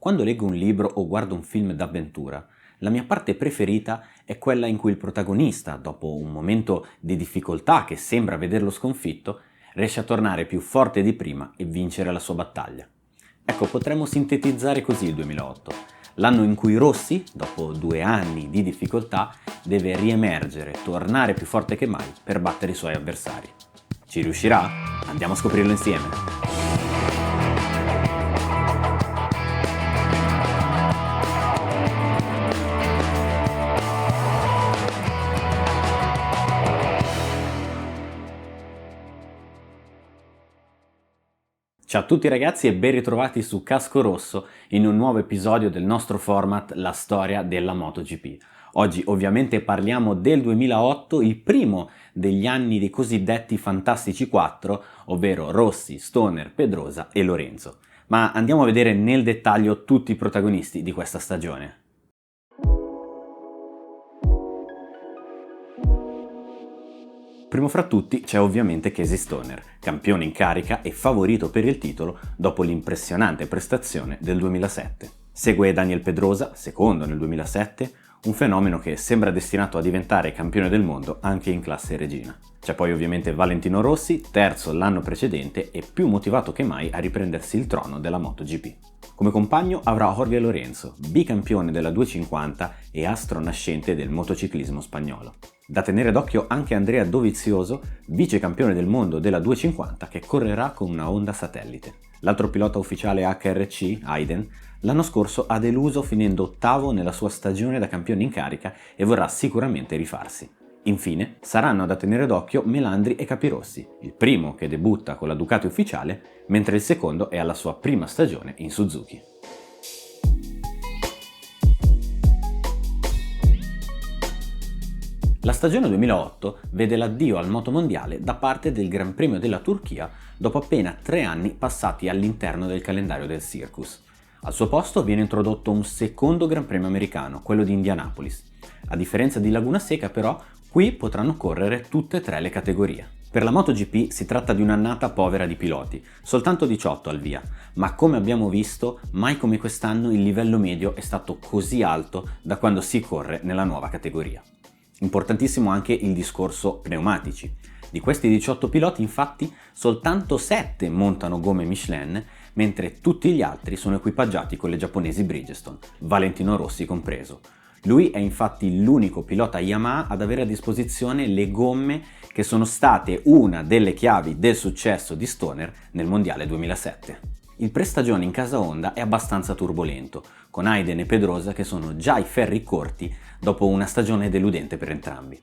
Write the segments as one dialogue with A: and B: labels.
A: Quando leggo un libro o guardo un film d'avventura, la mia parte preferita è quella in cui il protagonista, dopo un momento di difficoltà che sembra vederlo sconfitto, riesce a tornare più forte di prima e vincere la sua battaglia. Ecco, potremmo sintetizzare così il 2008, l'anno in cui Rossi, dopo 2 anni di difficoltà, deve riemergere, tornare più forte che mai per battere i suoi avversari. Ci riuscirà? Andiamo a scoprirlo insieme! Ciao a tutti ragazzi e ben ritrovati su Casco Rosso in un nuovo episodio del nostro format La storia della MotoGP. Oggi ovviamente parliamo del 2008, il primo degli anni dei cosiddetti Fantastici 4, ovvero Rossi, Stoner, Pedrosa e Lorenzo. Ma andiamo a vedere nel dettaglio tutti i protagonisti di questa stagione. Primo fra tutti c'è ovviamente Casey Stoner, campione in carica e favorito per il titolo dopo l'impressionante prestazione del 2007. Segue Daniel Pedrosa, secondo nel 2007, un fenomeno che sembra destinato a diventare campione del mondo anche in classe regina. C'è poi ovviamente Valentino Rossi, terzo l'anno precedente e più motivato che mai a riprendersi il trono della MotoGP. Come compagno avrà Jorge Lorenzo, bicampione della 250 e astro nascente del motociclismo spagnolo. Da tenere d'occhio anche Andrea Dovizioso, vice campione del mondo della 250 che correrà con una Honda satellite. L'altro pilota ufficiale HRC, Hayden, l'anno scorso ha deluso finendo ottavo nella sua stagione da campione in carica e vorrà sicuramente rifarsi. Infine, saranno da tenere d'occhio Melandri e Capirossi, il primo che debutta con la Ducati ufficiale, mentre il secondo è alla sua prima stagione in Suzuki. La stagione 2008 vede l'addio al motomondiale da parte del Gran Premio della Turchia dopo appena 3 anni passati all'interno del calendario del Circus. Al suo posto viene introdotto un secondo Gran Premio americano, quello di Indianapolis. A differenza di Laguna Seca però, qui potranno correre tutte e 3 le categorie. Per la MotoGP si tratta di un'annata povera di piloti, soltanto 18 al via, ma come abbiamo visto, mai come quest'anno il livello medio è stato così alto da quando si corre nella nuova categoria. Importantissimo anche il discorso pneumatici. Di questi 18 piloti infatti soltanto 7 montano gomme Michelin, mentre tutti gli altri sono equipaggiati con le giapponesi Bridgestone, Valentino Rossi compreso. Lui è infatti l'unico pilota Yamaha ad avere a disposizione le gomme che sono state una delle chiavi del successo di Stoner nel Mondiale 2007. Il prestagione in casa Honda è abbastanza turbolento, con Hayden e Pedrosa che sono già ai ferri corti dopo una stagione deludente per entrambi.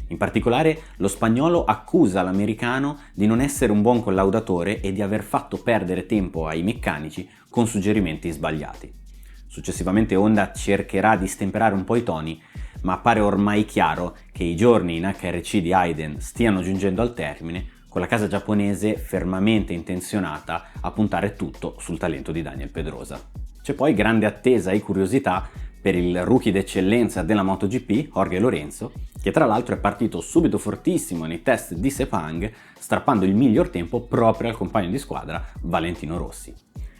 A: In particolare, lo spagnolo accusa l'americano di non essere un buon collaudatore e di aver fatto perdere tempo ai meccanici con suggerimenti sbagliati. Successivamente Honda cercherà di stemperare un po' i toni, ma appare ormai chiaro che i giorni in HRC di Hayden stiano giungendo al termine, con la casa giapponese fermamente intenzionata a puntare tutto sul talento di Daniel Pedrosa. C'è poi grande attesa e curiosità per il rookie d'eccellenza della MotoGP, Jorge Lorenzo, che tra l'altro è partito subito fortissimo nei test di Sepang, strappando il miglior tempo proprio al compagno di squadra Valentino Rossi.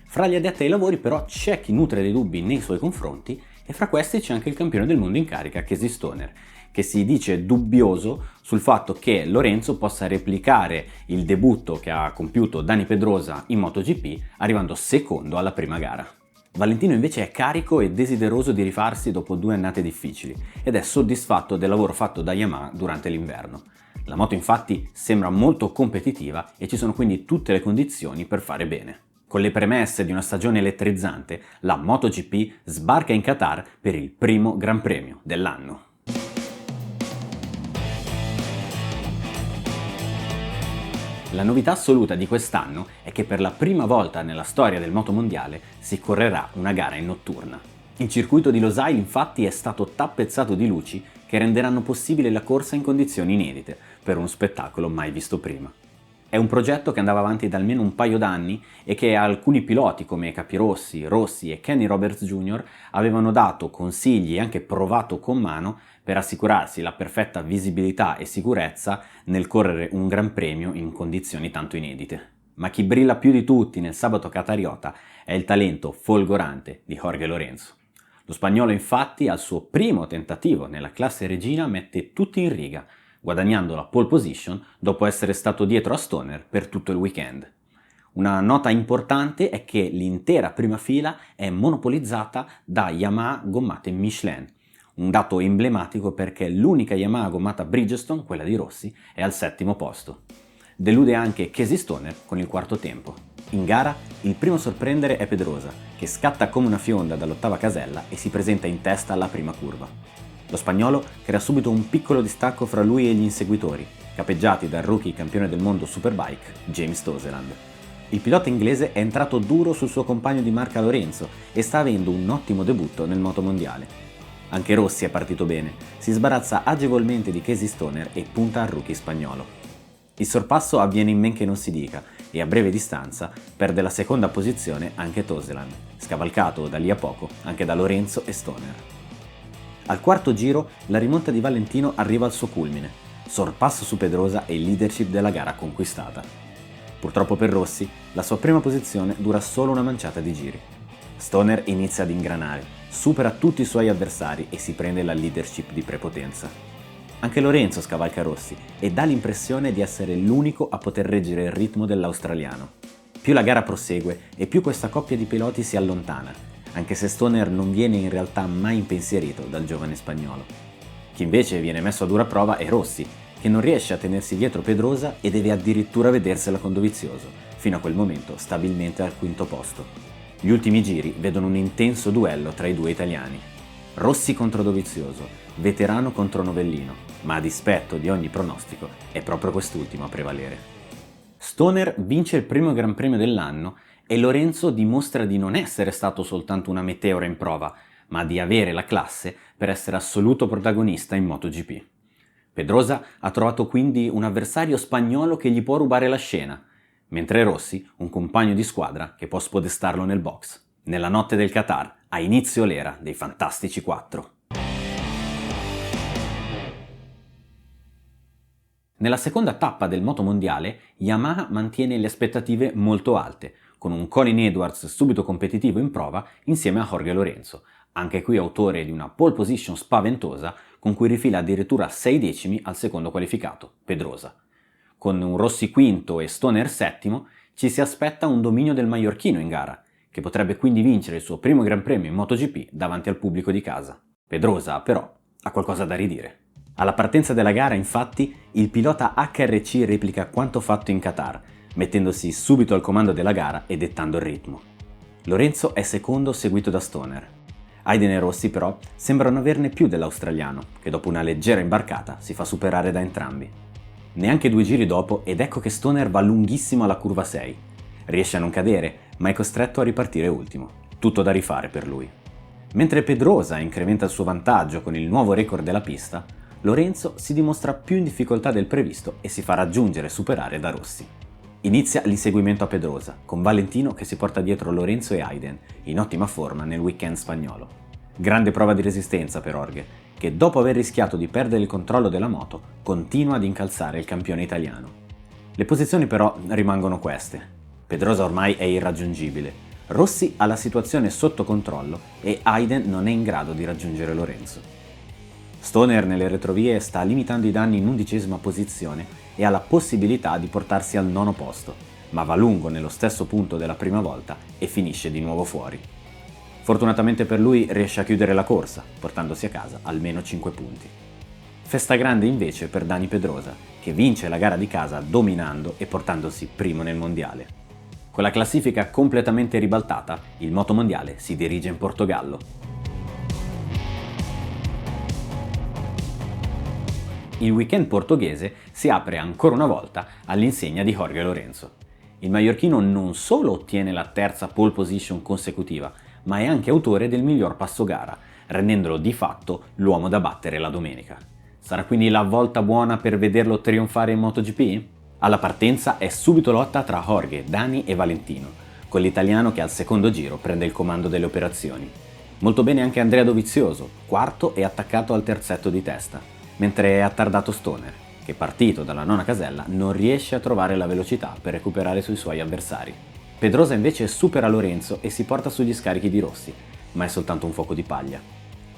A: Fra gli addetti ai lavori però c'è chi nutre dei dubbi nei suoi confronti e fra questi c'è anche il campione del mondo in carica, Casey Stoner, che si dice dubbioso sul fatto che Lorenzo possa replicare il debutto che ha compiuto Dani Pedrosa in MotoGP arrivando secondo alla prima gara. Valentino invece è carico e desideroso di rifarsi dopo 2 annate difficili ed è soddisfatto del lavoro fatto da Yamaha durante l'inverno. La moto infatti sembra molto competitiva e ci sono quindi tutte le condizioni per fare bene. Con le premesse di una stagione elettrizzante, la MotoGP sbarca in Qatar per il primo Gran Premio dell'anno. La novità assoluta di quest'anno è che per la prima volta nella storia del motomondiale si correrà una gara in notturna. Il circuito di Losail infatti è stato tappezzato di luci che renderanno possibile la corsa in condizioni inedite, per uno spettacolo mai visto prima. È un progetto che andava avanti da almeno un paio d'anni e che alcuni piloti come Capirossi, Rossi e Kenny Roberts Jr. avevano dato consigli e anche provato con mano per assicurarsi la perfetta visibilità e sicurezza nel correre un Gran Premio in condizioni tanto inedite. Ma chi brilla più di tutti nel sabato qatariota è il talento folgorante di Jorge Lorenzo. Lo spagnolo infatti al suo primo tentativo nella classe regina mette tutti in riga, guadagnando la pole position dopo essere stato dietro a Stoner per tutto il weekend. Una nota importante è che l'intera prima fila è monopolizzata da Yamaha gommate Michelin, un dato emblematico perché l'unica Yamaha gommata Bridgestone, quella di Rossi, è al 7° posto. Delude anche Casey Stoner con il 4° tempo. In gara il primo a sorprendere è Pedrosa, che scatta come una fionda dall'8ª casella e si presenta in testa alla prima curva. Lo spagnolo crea subito un piccolo distacco fra lui e gli inseguitori, capeggiati dal rookie campione del mondo Superbike, James Toseland. Il pilota inglese è entrato duro sul suo compagno di marca Lorenzo e sta avendo un ottimo debutto nel motomondiale. Anche Rossi è partito bene, si sbarazza agevolmente di Casey Stoner e punta al rookie spagnolo. Il sorpasso avviene in men che non si dica e a breve distanza perde la 2ª posizione anche Toseland, scavalcato da lì a poco anche da Lorenzo e Stoner. Al 4° giro la rimonta di Valentino arriva al suo culmine, sorpasso su Pedrosa e leadership della gara conquistata. Purtroppo per Rossi, la sua prima posizione dura solo una manciata di giri. Stoner inizia ad ingranare, supera tutti i suoi avversari e si prende la leadership di prepotenza. Anche Lorenzo scavalca Rossi e dà l'impressione di essere l'unico a poter reggere il ritmo dell'australiano. Più la gara prosegue e più questa coppia di piloti si allontana, anche se Stoner non viene in realtà mai impensierito dal giovane spagnolo. Chi invece viene messo a dura prova è Rossi, che non riesce a tenersi dietro Pedrosa e deve addirittura vedersela con Dovizioso, fino a quel momento stabilmente al 5° posto. Gli ultimi giri vedono un intenso duello tra i due italiani. Rossi contro Dovizioso, veterano contro novellino, ma a dispetto di ogni pronostico è proprio quest'ultimo a prevalere. Stoner vince il primo Gran Premio dell'anno e Lorenzo dimostra di non essere stato soltanto una meteora in prova, ma di avere la classe per essere assoluto protagonista in MotoGP. Pedrosa ha trovato quindi un avversario spagnolo che gli può rubare la scena, mentre Rossi un compagno di squadra che può spodestarlo nel box. Nella notte del Qatar ha inizio l'era dei Fantastici 4. Nella seconda tappa del motomondiale, Yamaha mantiene le aspettative molto alte, con un Colin Edwards subito competitivo in prova insieme a Jorge Lorenzo, anche qui autore di una pole position spaventosa con cui rifila addirittura 6 decimi al secondo qualificato, Pedrosa. Con un Rossi quinto e Stoner 7° ci si aspetta un dominio del maiorchino in gara, che potrebbe quindi vincere il suo primo Gran Premio in MotoGP davanti al pubblico di casa. Pedrosa, però, ha qualcosa da ridire. Alla partenza della gara, infatti, il pilota HRC replica quanto fatto in Qatar, mettendosi subito al comando della gara e dettando il ritmo. Lorenzo è secondo, seguito da Stoner. Hayden e Rossi però sembrano averne più dell'australiano, che dopo una leggera imbarcata si fa superare da entrambi. Neanche 2 giri dopo ed ecco che Stoner va lunghissimo alla curva 6. Riesce a non cadere, ma è costretto a ripartire ultimo. Tutto da rifare per lui. Mentre Pedrosa incrementa il suo vantaggio con il nuovo record della pista, Lorenzo si dimostra più in difficoltà del previsto e si fa raggiungere e superare da Rossi. Inizia l'inseguimento a Pedrosa, con Valentino che si porta dietro Lorenzo e Hayden, in ottima forma nel weekend spagnolo. Grande prova di resistenza per Jorge, che dopo aver rischiato di perdere il controllo della moto, continua ad incalzare il campione italiano. Le posizioni però rimangono queste. Pedrosa ormai è irraggiungibile, Rossi ha la situazione sotto controllo e Hayden non è in grado di raggiungere Lorenzo. Stoner nelle retrovie sta limitando i danni in 11ª posizione e ha la possibilità di portarsi al 9° posto, ma va lungo nello stesso punto della prima volta e finisce di nuovo fuori. Fortunatamente per lui riesce a chiudere la corsa, portandosi a casa almeno 5 punti. Festa grande invece per Dani Pedrosa, che vince la gara di casa dominando e portandosi primo nel mondiale. Con la classifica completamente ribaltata, il motomondiale si dirige in Portogallo. Il weekend portoghese si apre ancora una volta all'insegna di Jorge Lorenzo. Il maiorchino non solo ottiene la 3ª pole position consecutiva, ma è anche autore del miglior passo gara, rendendolo di fatto l'uomo da battere la domenica. Sarà quindi la volta buona per vederlo trionfare in MotoGP? Alla partenza è subito lotta tra Jorge, Dani e Valentino, con l'italiano che al secondo giro prende il comando delle operazioni. Molto bene anche Andrea Dovizioso, quarto e attaccato al terzetto di testa, mentre è attardato Stoner. che partito dalla nona casella non riesce a trovare la velocità per recuperare sui suoi avversari. Pedrosa invece supera Lorenzo e si porta sugli scarichi di Rossi, ma è soltanto un fuoco di paglia.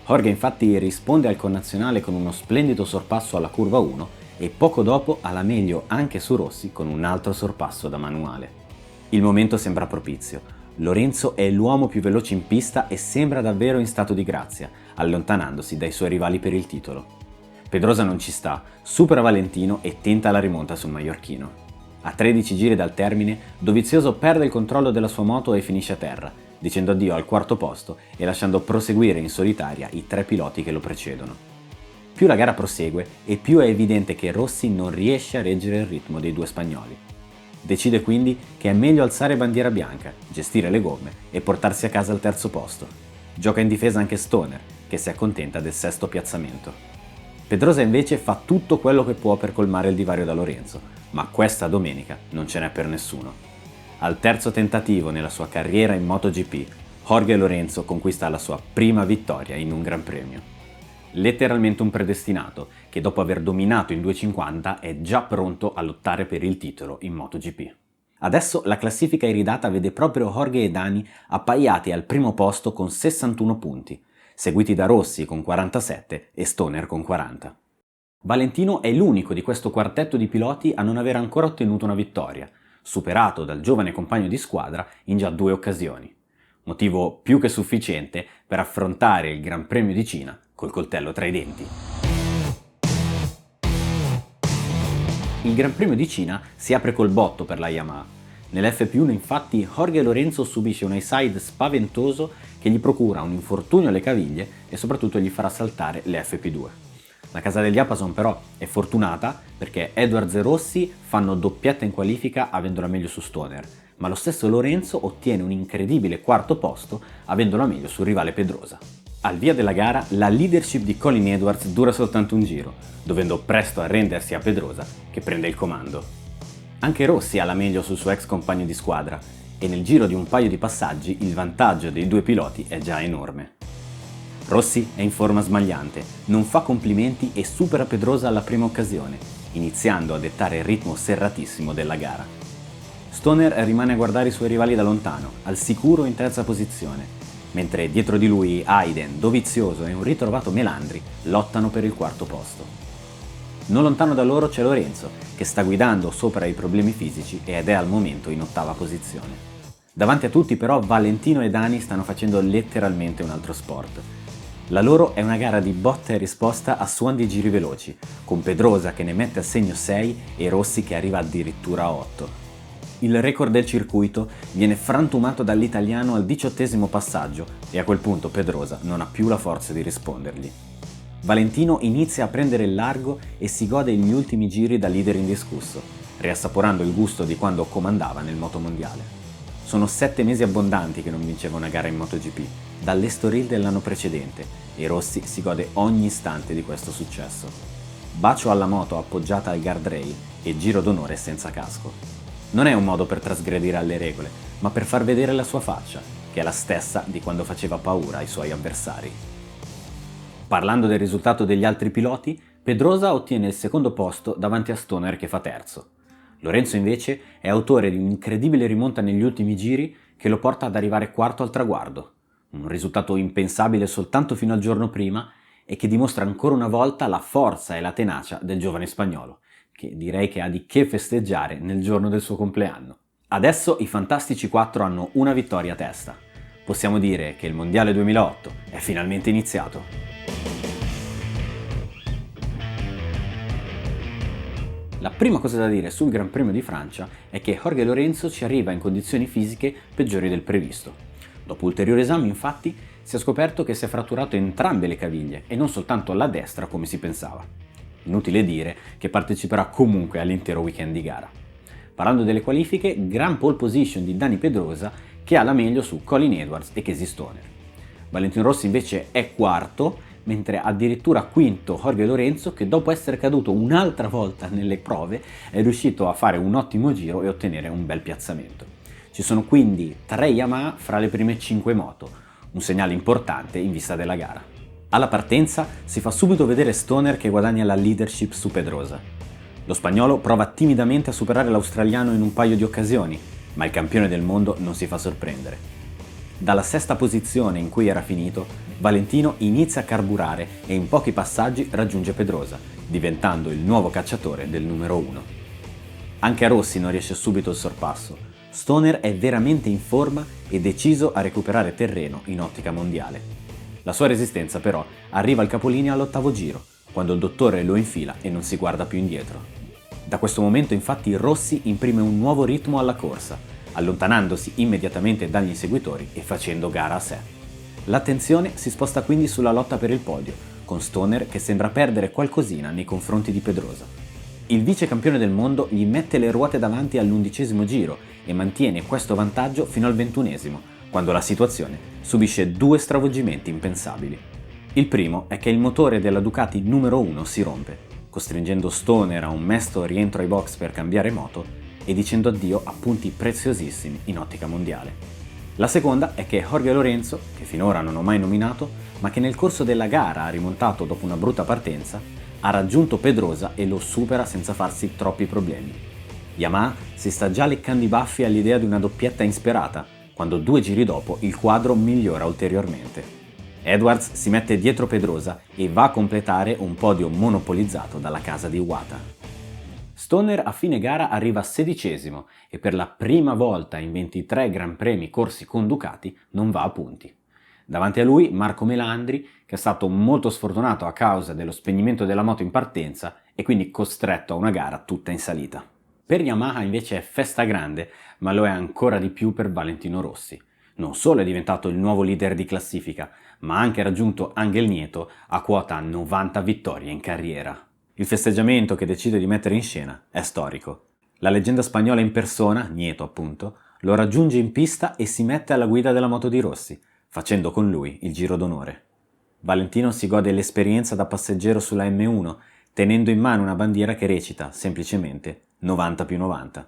A: Jorge infatti risponde al connazionale con uno splendido sorpasso alla curva 1 e poco dopo ha la meglio anche su Rossi con un altro sorpasso da manuale. Il momento sembra propizio. Lorenzo è l'uomo più veloce in pista e sembra davvero in stato di grazia, allontanandosi dai suoi rivali per il titolo. Pedrosa non ci sta, supera Valentino e tenta la rimonta sul maiorchino. A 13 giri dal termine, Dovizioso perde il controllo della sua moto e finisce a terra, dicendo addio al quarto posto e lasciando proseguire in solitaria i 3 piloti che lo precedono. Più la gara prosegue e più è evidente che Rossi non riesce a reggere il ritmo dei 2 spagnoli. Decide quindi che è meglio alzare bandiera bianca, gestire le gomme e portarsi a casa il terzo posto. Gioca in difesa anche Stoner, che si accontenta del 6° piazzamento. Pedrosa invece fa tutto quello che può per colmare il divario da Lorenzo, ma questa domenica non ce n'è per nessuno. Al terzo tentativo nella sua carriera in MotoGP, Jorge Lorenzo conquista la sua prima vittoria in un Gran Premio. Letteralmente un predestinato che dopo aver dominato in 250 è già pronto a lottare per il titolo in MotoGP. Adesso la classifica iridata vede proprio Jorge e Dani appaiati al primo posto con 61 punti, seguiti da Rossi con 47 e Stoner con 40. Valentino è l'unico di questo quartetto di piloti a non aver ancora ottenuto una vittoria, superato dal giovane compagno di squadra in già 2 occasioni. Motivo più che sufficiente per affrontare il Gran Premio di Cina col coltello tra i denti. Il Gran Premio di Cina si apre col botto per la Yamaha. Nell'FP1 infatti Jorge Lorenzo subisce un high-side spaventoso che gli procura un infortunio alle caviglie e soprattutto gli farà saltare le FP2. La casa degli Apason però è fortunata perché Edwards e Rossi fanno doppietta in qualifica avendola meglio su Stoner, ma lo stesso Lorenzo ottiene un incredibile 4° posto avendola meglio sul rivale Pedrosa. Al via della gara la leadership di Colin Edwards dura soltanto un giro, dovendo presto arrendersi a Pedrosa che prende il comando. Anche Rossi ha la meglio sul suo ex compagno di squadra e nel giro di un paio di passaggi il vantaggio dei 2 piloti è già enorme. Rossi è in forma smagliante, non fa complimenti e supera Pedrosa alla prima occasione, iniziando a dettare il ritmo serratissimo della gara. Stoner rimane a guardare i suoi rivali da lontano, al sicuro in terza posizione, mentre dietro di lui Hayden, Dovizioso e un ritrovato Melandri lottano per il 4° posto. Non lontano da loro c'è Lorenzo, che sta guidando sopra i problemi fisici ed è al momento in 8ª posizione. Davanti a tutti però Valentino e Dani stanno facendo letteralmente un altro sport. La loro è una gara di botta e risposta a suon di giri veloci, con Pedrosa che ne mette a segno 6 e Rossi che arriva addirittura a 8. Il record del circuito viene frantumato dall'italiano al 18° passaggio e a quel punto Pedrosa non ha più la forza di rispondergli. Valentino inizia a prendere il largo e si gode gli ultimi giri da leader indiscusso, riassaporando il gusto di quando comandava nel motomondiale. Sono 7 mesi abbondanti che non vinceva una gara in MotoGP, dall'Estoril dell'anno precedente, e Rossi si gode ogni istante di questo successo. Bacio alla moto appoggiata al guardrail e giro d'onore senza casco. Non è un modo per trasgredire alle regole, ma per far vedere la sua faccia, che è la stessa di quando faceva paura ai suoi avversari. Parlando del risultato degli altri piloti, Pedrosa ottiene il 2° posto davanti a Stoner che fa terzo. Lorenzo invece è autore di un'incredibile rimonta negli ultimi giri che lo porta ad arrivare 4° al traguardo, un risultato impensabile soltanto fino al giorno prima e che dimostra ancora una volta la forza e la tenacia del giovane spagnolo, che direi che ha di che festeggiare nel giorno del suo compleanno. Adesso i Fantastici 4 hanno una vittoria a testa. Possiamo dire che il Mondiale 2008 è finalmente iniziato. La prima cosa da dire sul Gran Premio di Francia è che Jorge Lorenzo ci arriva in condizioni fisiche peggiori del previsto. Dopo ulteriori esami, infatti, si è scoperto che si è fratturato entrambe le caviglie e non soltanto la destra come si pensava. Inutile dire che parteciperà comunque all'intero weekend di gara. Parlando delle qualifiche, gran pole position di Dani Pedrosa che ha la meglio su Colin Edwards e Casey Stoner. Valentino Rossi invece è 4°, mentre addirittura 5° Jorge Lorenzo che dopo essere caduto un'altra volta nelle prove è riuscito a fare un ottimo giro e ottenere un bel piazzamento. Ci sono quindi 3 Yamaha fra le prime 5 moto, un segnale importante in vista della gara. Alla partenza si fa subito vedere Stoner che guadagna la leadership su Pedrosa. Lo spagnolo prova timidamente a superare l'australiano in un paio di occasioni, ma il campione del mondo non si fa sorprendere. Dalla sesta posizione in cui era finito, Valentino inizia a carburare e in pochi passaggi raggiunge Pedrosa, diventando il nuovo cacciatore del numero 1. Anche a Rossi non riesce subito il sorpasso. Stoner è veramente in forma e deciso a recuperare terreno in ottica mondiale. La sua resistenza però arriva al capolinea all'8° giro, quando il dottore lo infila e non si guarda più indietro. Da questo momento infatti Rossi imprime un nuovo ritmo alla corsa, allontanandosi immediatamente dagli inseguitori e facendo gara a sé. L'attenzione si sposta quindi sulla lotta per il podio, con Stoner che sembra perdere qualcosina nei confronti di Pedrosa. Il vice campione del mondo gli mette le ruote davanti all'11° giro e mantiene questo vantaggio fino al 21°, quando la situazione subisce due stravolgimenti impensabili. Il primo è che il motore della Ducati numero 1 si rompe, costringendo Stoner a un mesto rientro ai box per cambiare moto e dicendo addio a punti preziosissimi in ottica mondiale. La seconda è che Jorge Lorenzo, che finora non ho mai nominato, ma che nel corso della gara ha rimontato dopo una brutta partenza, ha raggiunto Pedrosa e lo supera senza farsi troppi problemi. Yamaha si sta già leccando i baffi all'idea di una doppietta insperata, quando 2 giri dopo il quadro migliora ulteriormente. Edwards si mette dietro Pedrosa e va a completare un podio monopolizzato dalla casa di Iwata. Stoner a fine gara arriva 16° e per la prima volta in 23 Gran Premi corsi con Ducati non va a punti. Davanti a lui Marco Melandri, che è stato molto sfortunato a causa dello spegnimento della moto in partenza e quindi costretto a una gara tutta in salita. Per Yamaha invece è festa grande, ma lo è ancora di più per Valentino Rossi. Non solo è diventato il nuovo leader di classifica, ma ha anche raggiunto Ángel Nieto a quota 90 vittorie in carriera. Il festeggiamento che decide di mettere in scena è storico. La leggenda spagnola in persona, Nieto appunto, lo raggiunge in pista e si mette alla guida della moto di Rossi, facendo con lui il giro d'onore. Valentino si gode l'esperienza da passeggero sulla M1, tenendo in mano una bandiera che recita semplicemente 90+90.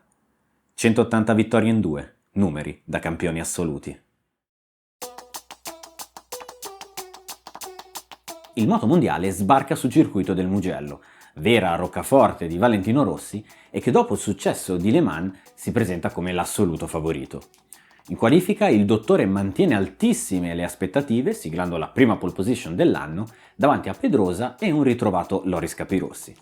A: 180 vittorie in 2, numeri da campioni assoluti. Il moto mondiale sbarca sul circuito del Mugello, vera roccaforte di Valentino Rossi e che dopo il successo di Le Mans si presenta come l'assoluto favorito. In qualifica il dottore mantiene altissime le aspettative, siglando la prima pole position dell'anno davanti a Pedrosa e un ritrovato Loris Capirossi.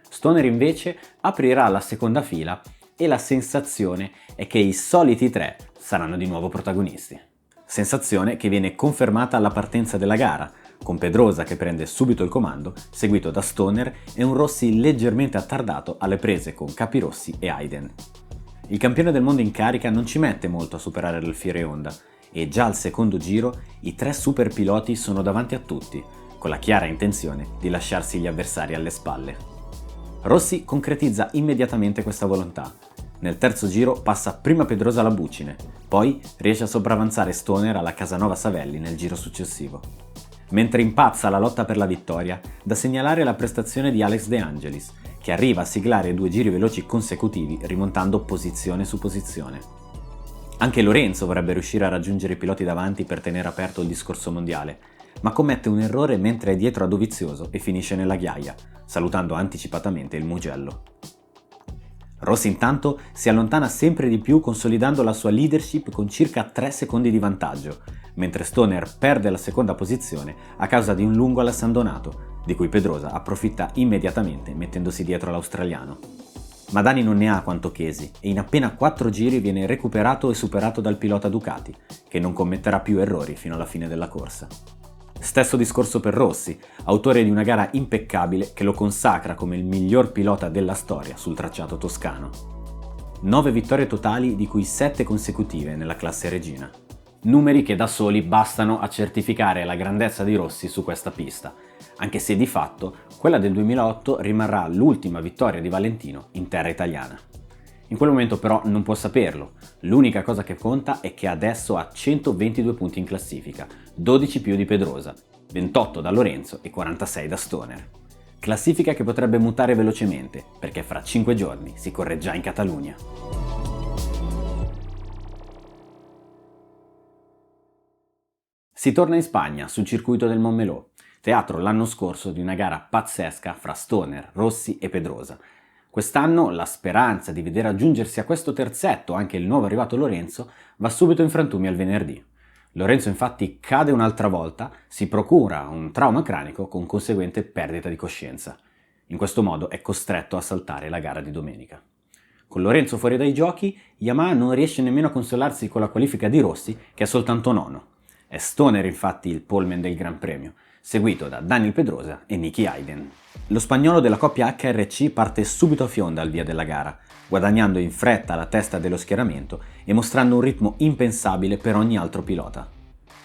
A: Stoner invece aprirà la seconda fila e la sensazione è che i soliti tre saranno di nuovo protagonisti. Sensazione che viene confermata alla partenza della gara, con Pedrosa che prende subito il comando, seguito da Stoner e un Rossi leggermente attardato alle prese con Capirossi e Hayden. Il campione del mondo in carica non ci mette molto a superare l'Alfiere Honda e già al secondo giro i tre super piloti sono davanti a tutti, con la chiara intenzione di lasciarsi gli avversari alle spalle. Rossi concretizza immediatamente questa volontà. Nel terzo giro passa prima Pedrosa alla Bucine, poi riesce a sopravanzare Stoner alla Casanova Savelli nel giro successivo. Mentre impazza la lotta per la vittoria, da segnalare la prestazione di Alex De Angelis, che arriva a siglare 2 giri veloci consecutivi rimontando posizione su posizione. Anche Lorenzo vorrebbe riuscire a raggiungere i piloti davanti per tenere aperto il discorso mondiale, ma commette un errore mentre è dietro a Dovizioso e finisce nella ghiaia, salutando anticipatamente il Mugello. Rossi intanto si allontana sempre di più consolidando la sua leadership con circa 3 secondi di vantaggio, mentre Stoner perde la seconda posizione a causa di un lungo alla San Donato, di cui Pedrosa approfitta immediatamente mettendosi dietro l'australiano. Ma Dani non ne ha quanto Chesi e in appena 4 giri viene recuperato e superato dal pilota Ducati, che non commetterà più errori fino alla fine della corsa. Stesso discorso per Rossi, autore di una gara impeccabile che lo consacra come il miglior pilota della storia sul tracciato toscano. 9 vittorie totali, di cui 7 consecutive nella classe regina. Numeri che da soli bastano a certificare la grandezza di Rossi su questa pista, anche se di fatto quella del 2008 rimarrà l'ultima vittoria di Valentino in terra italiana. In quel momento però non può saperlo, l'unica cosa che conta è che adesso ha 122 punti in classifica, 12 più di Pedrosa, 28 da Lorenzo e 46 da Stoner. Classifica che potrebbe mutare velocemente, perché fra 5 giorni si corre già in Catalogna. Si torna in Spagna, sul circuito del Montmeló, teatro l'anno scorso di una gara pazzesca fra Stoner, Rossi e Pedrosa. Quest'anno la speranza di vedere aggiungersi a questo terzetto anche il nuovo arrivato Lorenzo va subito in frantumi al venerdì. Lorenzo infatti cade un'altra volta, si procura un trauma cranico con conseguente perdita di coscienza. In questo modo è costretto a saltare la gara di domenica. Con Lorenzo fuori dai giochi, Yamaha non riesce nemmeno a consolarsi con la qualifica di Rossi, che è soltanto nono. È Stoner infatti il poleman del Gran Premio, seguito da Daniel Pedrosa e Nicky Hayden. Lo spagnolo della coppia HRC parte subito a fionda al via della gara, guadagnando in fretta la testa dello schieramento e mostrando un ritmo impensabile per ogni altro pilota.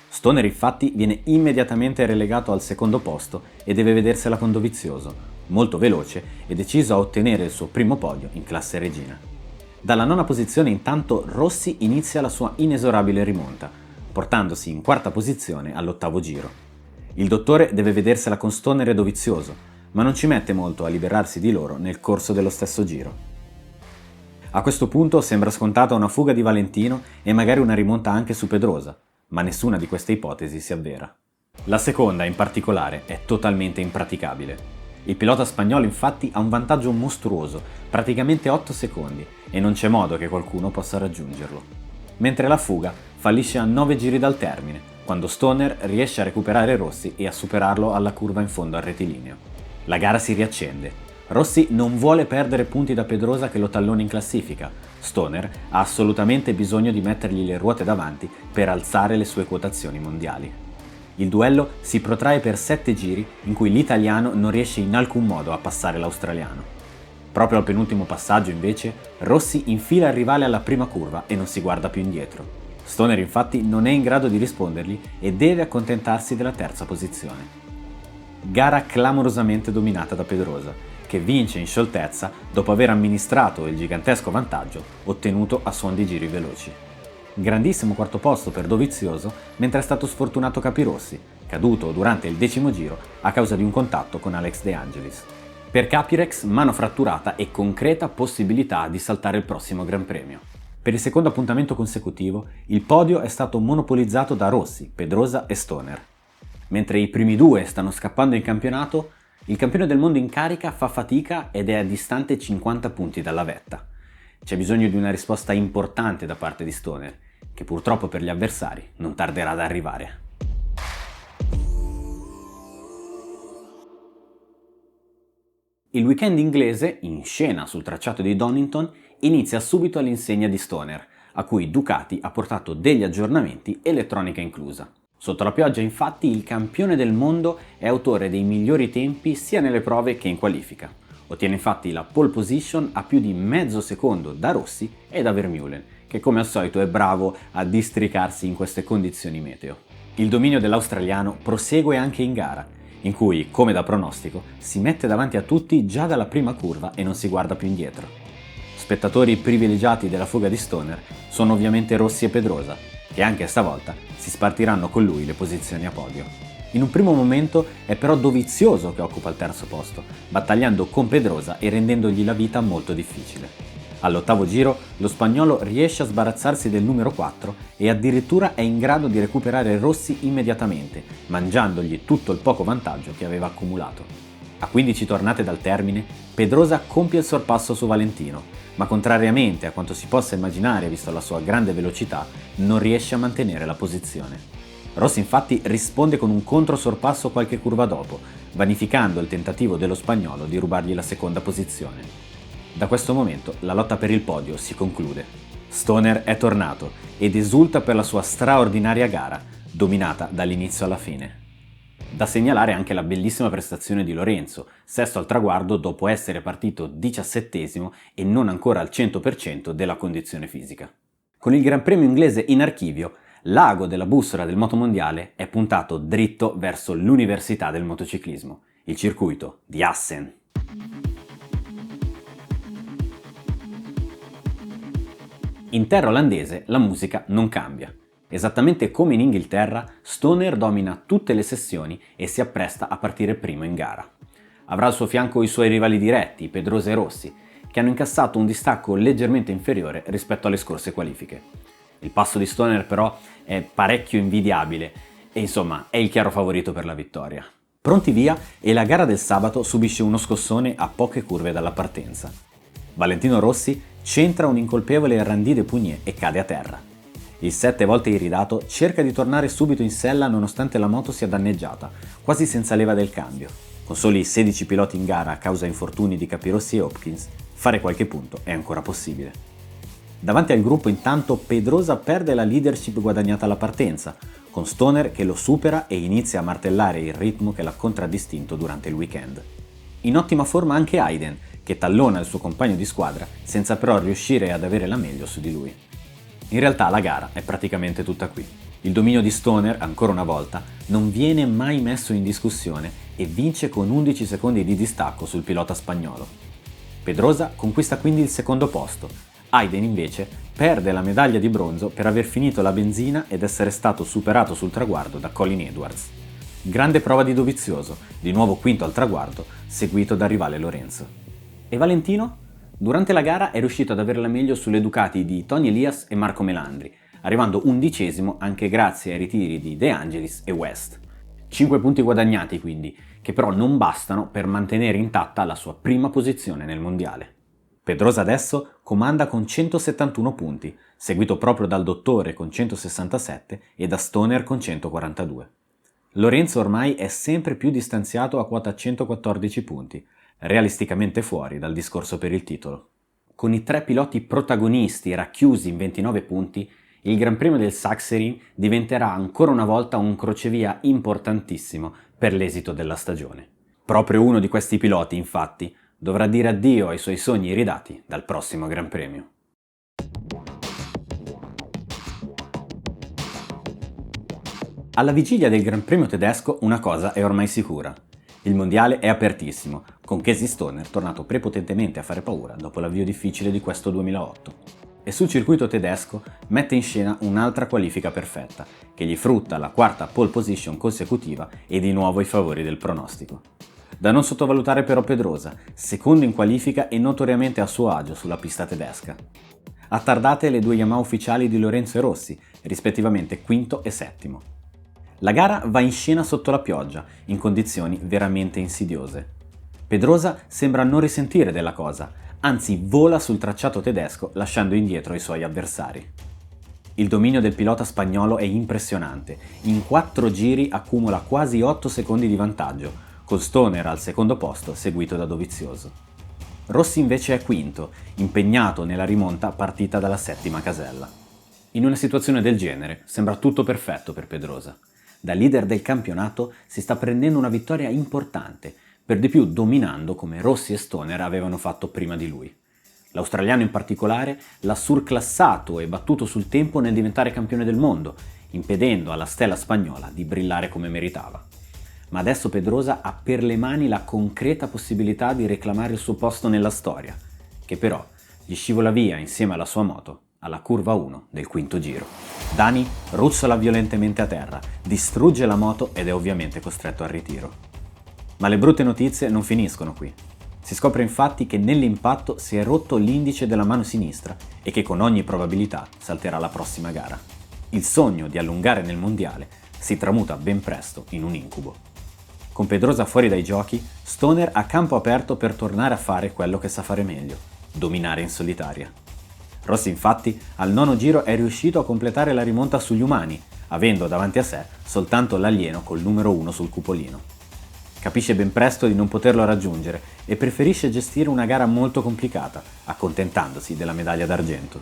A: Stoner infatti viene immediatamente relegato al secondo posto e deve vedersela con Dovizioso, molto veloce e deciso a ottenere il suo primo podio in classe regina. Dalla nona posizione intanto Rossi inizia la sua inesorabile rimonta, portandosi in quarta posizione all'ottavo giro. Il dottore deve vedersela con Stoner e Dovizioso, ma non ci mette molto a liberarsi di loro nel corso dello stesso giro. A questo punto sembra scontata una fuga di Valentino e magari una rimonta anche su Pedrosa, ma nessuna di queste ipotesi si avvera. La seconda, in particolare, è totalmente impraticabile. Il pilota spagnolo infatti ha un vantaggio mostruoso, praticamente 8 secondi, e non c'è modo che qualcuno possa raggiungerlo. Mentre la fuga fallisce a 9 giri dal termine, quando Stoner riesce a recuperare Rossi e a superarlo alla curva in fondo al rettilineo. La gara si riaccende. Rossi non vuole perdere punti da Pedrosa che lo tallona in classifica. Stoner ha assolutamente bisogno di mettergli le ruote davanti per alzare le sue quotazioni mondiali. Il duello si protrae per 7 giri in cui l'italiano non riesce in alcun modo a passare l'australiano. Proprio al penultimo passaggio, invece, Rossi infila il rivale alla prima curva e non si guarda più indietro. Stoner infatti non è in grado di rispondergli e deve accontentarsi della terza posizione. Gara clamorosamente dominata da Pedrosa, che vince in scioltezza dopo aver amministrato il gigantesco vantaggio ottenuto a suon di giri veloci. Grandissimo quarto posto per Dovizioso, mentre è stato sfortunato Capirossi, caduto durante il 10° giro a causa di un contatto con Alex De Angelis. Per Capirex mano fratturata e concreta possibilità di saltare il prossimo Gran Premio. Per il secondo appuntamento consecutivo, il podio è stato monopolizzato da Rossi, Pedrosa e Stoner. Mentre i primi due stanno scappando in campionato, il campione del mondo in carica fa fatica ed è a distante 50 punti dalla vetta. C'è bisogno di una risposta importante da parte di Stoner, che purtroppo per gli avversari non tarderà ad arrivare. Il weekend inglese, in scena sul tracciato di Donington, inizia subito all'insegna di Stoner, a cui Ducati ha portato degli aggiornamenti, elettronica inclusa. Sotto la pioggia, infatti, il campione del mondo è autore dei migliori tempi sia nelle prove che in qualifica. Ottiene infatti la pole position a più di mezzo secondo da Rossi e da Vermeulen, che come al solito è bravo a districarsi in queste condizioni meteo. Il dominio dell'australiano prosegue anche in gara, in cui, come da pronostico, si mette davanti a tutti già dalla prima curva e non si guarda più indietro. Spettatori privilegiati della fuga di Stoner sono ovviamente Rossi e Pedrosa, che anche stavolta si spartiranno con lui le posizioni a podio. In un primo momento è però Dovizioso che occupa il terzo posto, battagliando con Pedrosa e rendendogli la vita molto difficile. All'8° giro lo spagnolo riesce a sbarazzarsi del numero 4 e addirittura è in grado di recuperare Rossi immediatamente, mangiandogli tutto il poco vantaggio che aveva accumulato. A 15 tornate dal termine, Pedrosa compie il sorpasso su Valentino, ma contrariamente a quanto si possa immaginare visto la sua grande velocità, non riesce a mantenere la posizione. Rossi infatti risponde con un controsorpasso qualche curva dopo, vanificando il tentativo dello spagnolo di rubargli la seconda posizione. Da questo momento la lotta per il podio si conclude. Stoner è tornato ed esulta per la sua straordinaria gara, dominata dall'inizio alla fine. Da segnalare anche la bellissima prestazione di Lorenzo, sesto al traguardo dopo essere partito 17° e non ancora al 100% della condizione fisica. Con il Gran Premio inglese in archivio, l'ago della bussola del motomondiale è puntato dritto verso l'università del motociclismo, il circuito di Assen. In terra olandese la musica non cambia. Esattamente come in Inghilterra, Stoner domina tutte le sessioni e si appresta a partire primo in gara. Avrà al suo fianco i suoi rivali diretti, Pedrosa e Rossi, che hanno incassato un distacco leggermente inferiore rispetto alle scorse qualifiche. Il passo di Stoner però è parecchio invidiabile e insomma è il chiaro favorito per la vittoria. Pronti via e la gara del sabato subisce uno scossone a poche curve dalla partenza. Valentino Rossi centra un incolpevole Randy de Pugné e cade a terra. Il 7 volte iridato cerca di tornare subito in sella nonostante la moto sia danneggiata, quasi senza leva del cambio. Con soli 16 piloti in gara a causa infortuni di Capirossi e Hopkins, fare qualche punto è ancora possibile. Davanti al gruppo intanto Pedrosa perde la leadership guadagnata alla partenza, con Stoner che lo supera e inizia a martellare il ritmo che l'ha contraddistinto durante il weekend. In ottima forma anche Hayden, che tallona il suo compagno di squadra senza però riuscire ad avere la meglio su di lui. In realtà la gara è praticamente tutta qui. Il dominio di Stoner, ancora una volta, non viene mai messo in discussione e vince con 11 secondi di distacco sul pilota spagnolo. Pedrosa conquista quindi il secondo posto. Hayden invece perde la medaglia di bronzo per aver finito la benzina ed essere stato superato sul traguardo da Colin Edwards. Grande prova di Dovizioso, di nuovo quinto al traguardo, seguito dal rivale Lorenzo. E Valentino? Durante la gara è riuscito ad avere la meglio sulle Ducati di Tony Elias e Marco Melandri, arrivando 11° anche grazie ai ritiri di De Angelis e West. 5 punti guadagnati quindi, che però non bastano per mantenere intatta la sua prima posizione nel mondiale. Pedrosa adesso comanda con 171 punti, seguito proprio dal Dottore con 167 e da Stoner con 142. Lorenzo ormai è sempre più distanziato a quota 114 punti, realisticamente fuori dal discorso per il titolo. Con i 3 piloti protagonisti racchiusi in 29 punti, il Gran Premio del Sachsenring diventerà ancora una volta un crocevia importantissimo per l'esito della stagione. Proprio uno di questi piloti, infatti, dovrà dire addio ai suoi sogni iridati dal prossimo Gran Premio. Alla vigilia del Gran Premio tedesco una cosa è ormai sicura. Il mondiale è apertissimo, con Casey Stoner tornato prepotentemente a fare paura dopo l'avvio difficile di questo 2008. E sul circuito tedesco mette in scena un'altra qualifica perfetta, che gli frutta la quarta pole position consecutiva e di nuovo i favori del pronostico. Da non sottovalutare però Pedrosa, secondo in qualifica e notoriamente a suo agio sulla pista tedesca. Attardate le 2 Yamaha ufficiali di Lorenzo e Rossi, rispettivamente quinto e settimo. La gara va in scena sotto la pioggia, in condizioni veramente insidiose. Pedrosa sembra non risentire della cosa, anzi vola sul tracciato tedesco lasciando indietro i suoi avversari. Il dominio del pilota spagnolo è impressionante, in 4 giri accumula quasi 8 secondi di vantaggio, con Stoner al secondo posto seguito da Dovizioso. Rossi invece è quinto, impegnato nella rimonta partita dalla 7ª casella. In una situazione del genere sembra tutto perfetto per Pedrosa. Da leader del campionato si sta prendendo una vittoria importante, per di più dominando come Rossi e Stoner avevano fatto prima di lui. L'australiano in particolare l'ha surclassato e battuto sul tempo nel diventare campione del mondo, impedendo alla stella spagnola di brillare come meritava. Ma adesso Pedrosa ha per le mani la concreta possibilità di reclamare il suo posto nella storia, che però gli scivola via insieme alla sua moto alla curva 1 del quinto giro. Dani ruzzola violentemente a terra, distrugge la moto ed è ovviamente costretto al ritiro. Ma le brutte notizie non finiscono qui. Si scopre infatti che nell'impatto si è rotto l'indice della mano sinistra e che con ogni probabilità salterà la prossima gara. Il sogno di allungare nel mondiale si tramuta ben presto in un incubo. Con Pedrosa fuori dai giochi, Stoner ha campo aperto per tornare a fare quello che sa fare meglio, dominare in solitaria. Rossi infatti al 9° giro è riuscito a completare la rimonta sugli umani, avendo davanti a sé soltanto l'alieno col numero 1 sul cupolino. Capisce ben presto di non poterlo raggiungere e preferisce gestire una gara molto complicata, accontentandosi della medaglia d'argento.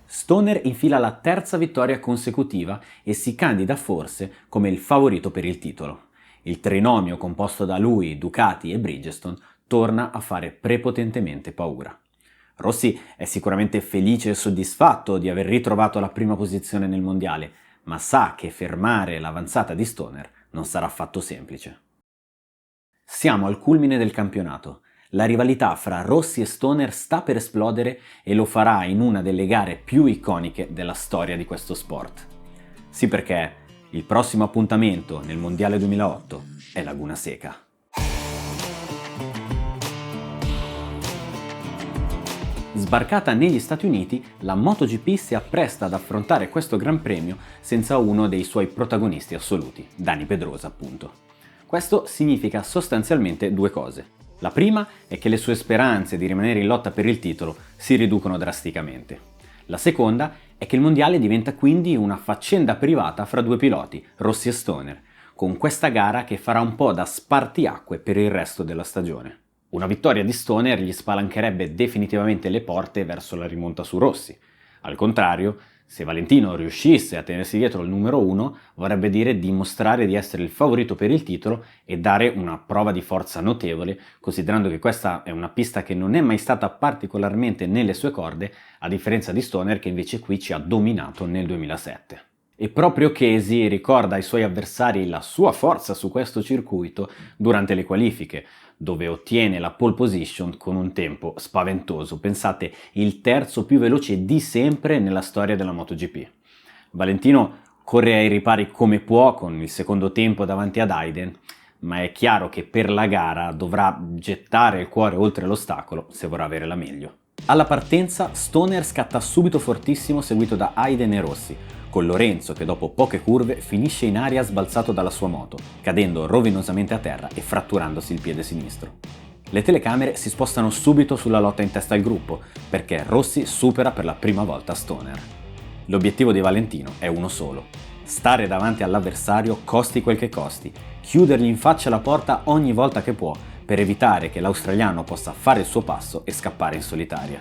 A: Stoner infila la 3ª vittoria consecutiva e si candida forse come il favorito per il titolo. Il trinomio composto da lui, Ducati e Bridgestone torna a fare prepotentemente paura. Rossi è sicuramente felice e soddisfatto di aver ritrovato la prima posizione nel mondiale, ma sa che fermare l'avanzata di Stoner non sarà affatto semplice. Siamo al culmine del campionato. La rivalità fra Rossi e Stoner sta per esplodere e lo farà in una delle gare più iconiche della storia di questo sport. Sì, perché il prossimo appuntamento nel Mondiale 2008 è Laguna Seca. Sbarcata negli Stati Uniti, la MotoGP si appresta ad affrontare questo Gran Premio senza uno dei suoi protagonisti assoluti, Dani Pedrosa appunto. Questo significa sostanzialmente 2 cose. La prima è che le sue speranze di rimanere in lotta per il titolo si riducono drasticamente. La seconda è che il mondiale diventa quindi una faccenda privata fra due piloti, Rossi e Stoner, con questa gara che farà un po' da spartiacque per il resto della stagione. Una vittoria di Stoner gli spalancherebbe definitivamente le porte verso la rimonta su Rossi. Al contrario, se Valentino riuscisse a tenersi dietro il numero 1, vorrebbe dire dimostrare di essere il favorito per il titolo e dare una prova di forza notevole, considerando che questa è una pista che non è mai stata particolarmente nelle sue corde, a differenza di Stoner che invece qui ci ha dominato nel 2007. E proprio Casey ricorda ai suoi avversari la sua forza su questo circuito durante le qualifiche, dove ottiene la pole position con un tempo spaventoso, pensate, il terzo più veloce di sempre nella storia della MotoGP. Valentino corre ai ripari come può con il secondo tempo davanti ad Hayden, ma è chiaro che per la gara dovrà gettare il cuore oltre l'ostacolo se vorrà avere la meglio. Alla partenza Stoner scatta subito fortissimo seguito da Hayden e Rossi, con Lorenzo che dopo poche curve finisce in aria sbalzato dalla sua moto, cadendo rovinosamente a terra e fratturandosi il piede sinistro. Le telecamere si spostano subito sulla lotta in testa al gruppo, perché Rossi supera per la prima volta Stoner. L'obiettivo di Valentino è uno solo: stare davanti all'avversario costi quel che costi, chiudergli in faccia la porta ogni volta che può, per evitare che l'australiano possa fare il suo passo e scappare in solitaria.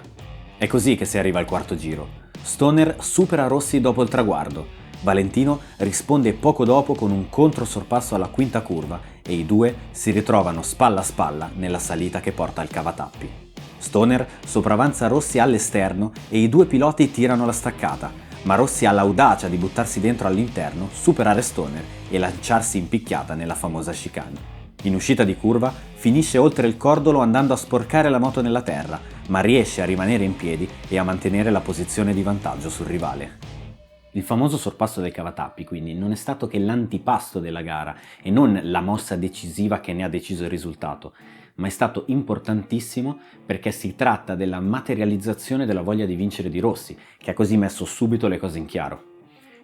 A: È così che si arriva al quarto giro. Stoner supera Rossi dopo il traguardo. Valentino risponde poco dopo con un controsorpasso alla quinta curva e i due si ritrovano spalla a spalla nella salita che porta al cavatappi. Stoner sopravanza Rossi all'esterno e i due piloti tirano la staccata, ma Rossi ha l'audacia di buttarsi dentro all'interno, superare Stoner e lanciarsi in picchiata nella famosa chicane. In uscita di curva finisce oltre il cordolo andando a sporcare la moto nella terra, ma riesce a rimanere in piedi e a mantenere la posizione di vantaggio sul rivale. Il famoso sorpasso del cavatappi quindi non è stato che l'antipasto della gara e non la mossa decisiva che ne ha deciso il risultato, ma è stato importantissimo perché si tratta della materializzazione della voglia di vincere di Rossi, che ha così messo subito le cose in chiaro.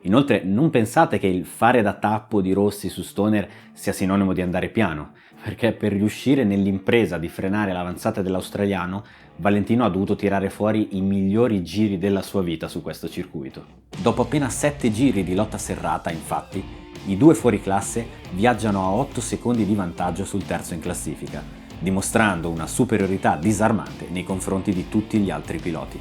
A: Inoltre non pensate che il fare da tappo di Rossi su Stoner sia sinonimo di andare piano, perché per riuscire nell'impresa di frenare l'avanzata dell'australiano, Valentino ha dovuto tirare fuori i migliori giri della sua vita su questo circuito. Dopo appena 7 giri di lotta serrata, infatti, i due fuoriclasse viaggiano a 8 secondi di vantaggio sul terzo in classifica, dimostrando una superiorità disarmante nei confronti di tutti gli altri piloti.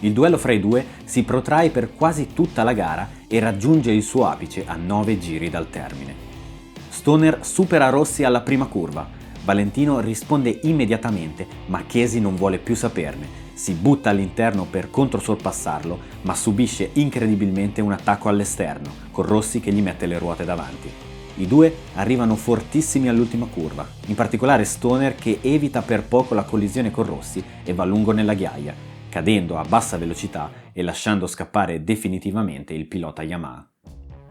A: Il duello fra i due si protrae per quasi tutta la gara e raggiunge il suo apice a 9 giri dal termine. Stoner supera Rossi alla prima curva. Valentino risponde immediatamente, ma Chiesi non vuole più saperne. Si butta all'interno per controsorpassarlo, ma subisce incredibilmente un attacco all'esterno, con Rossi che gli mette le ruote davanti. I due arrivano fortissimi all'ultima curva, in particolare Stoner che evita per poco la collisione con Rossi e va lungo nella ghiaia, cadendo a bassa velocità e lasciando scappare definitivamente il pilota Yamaha.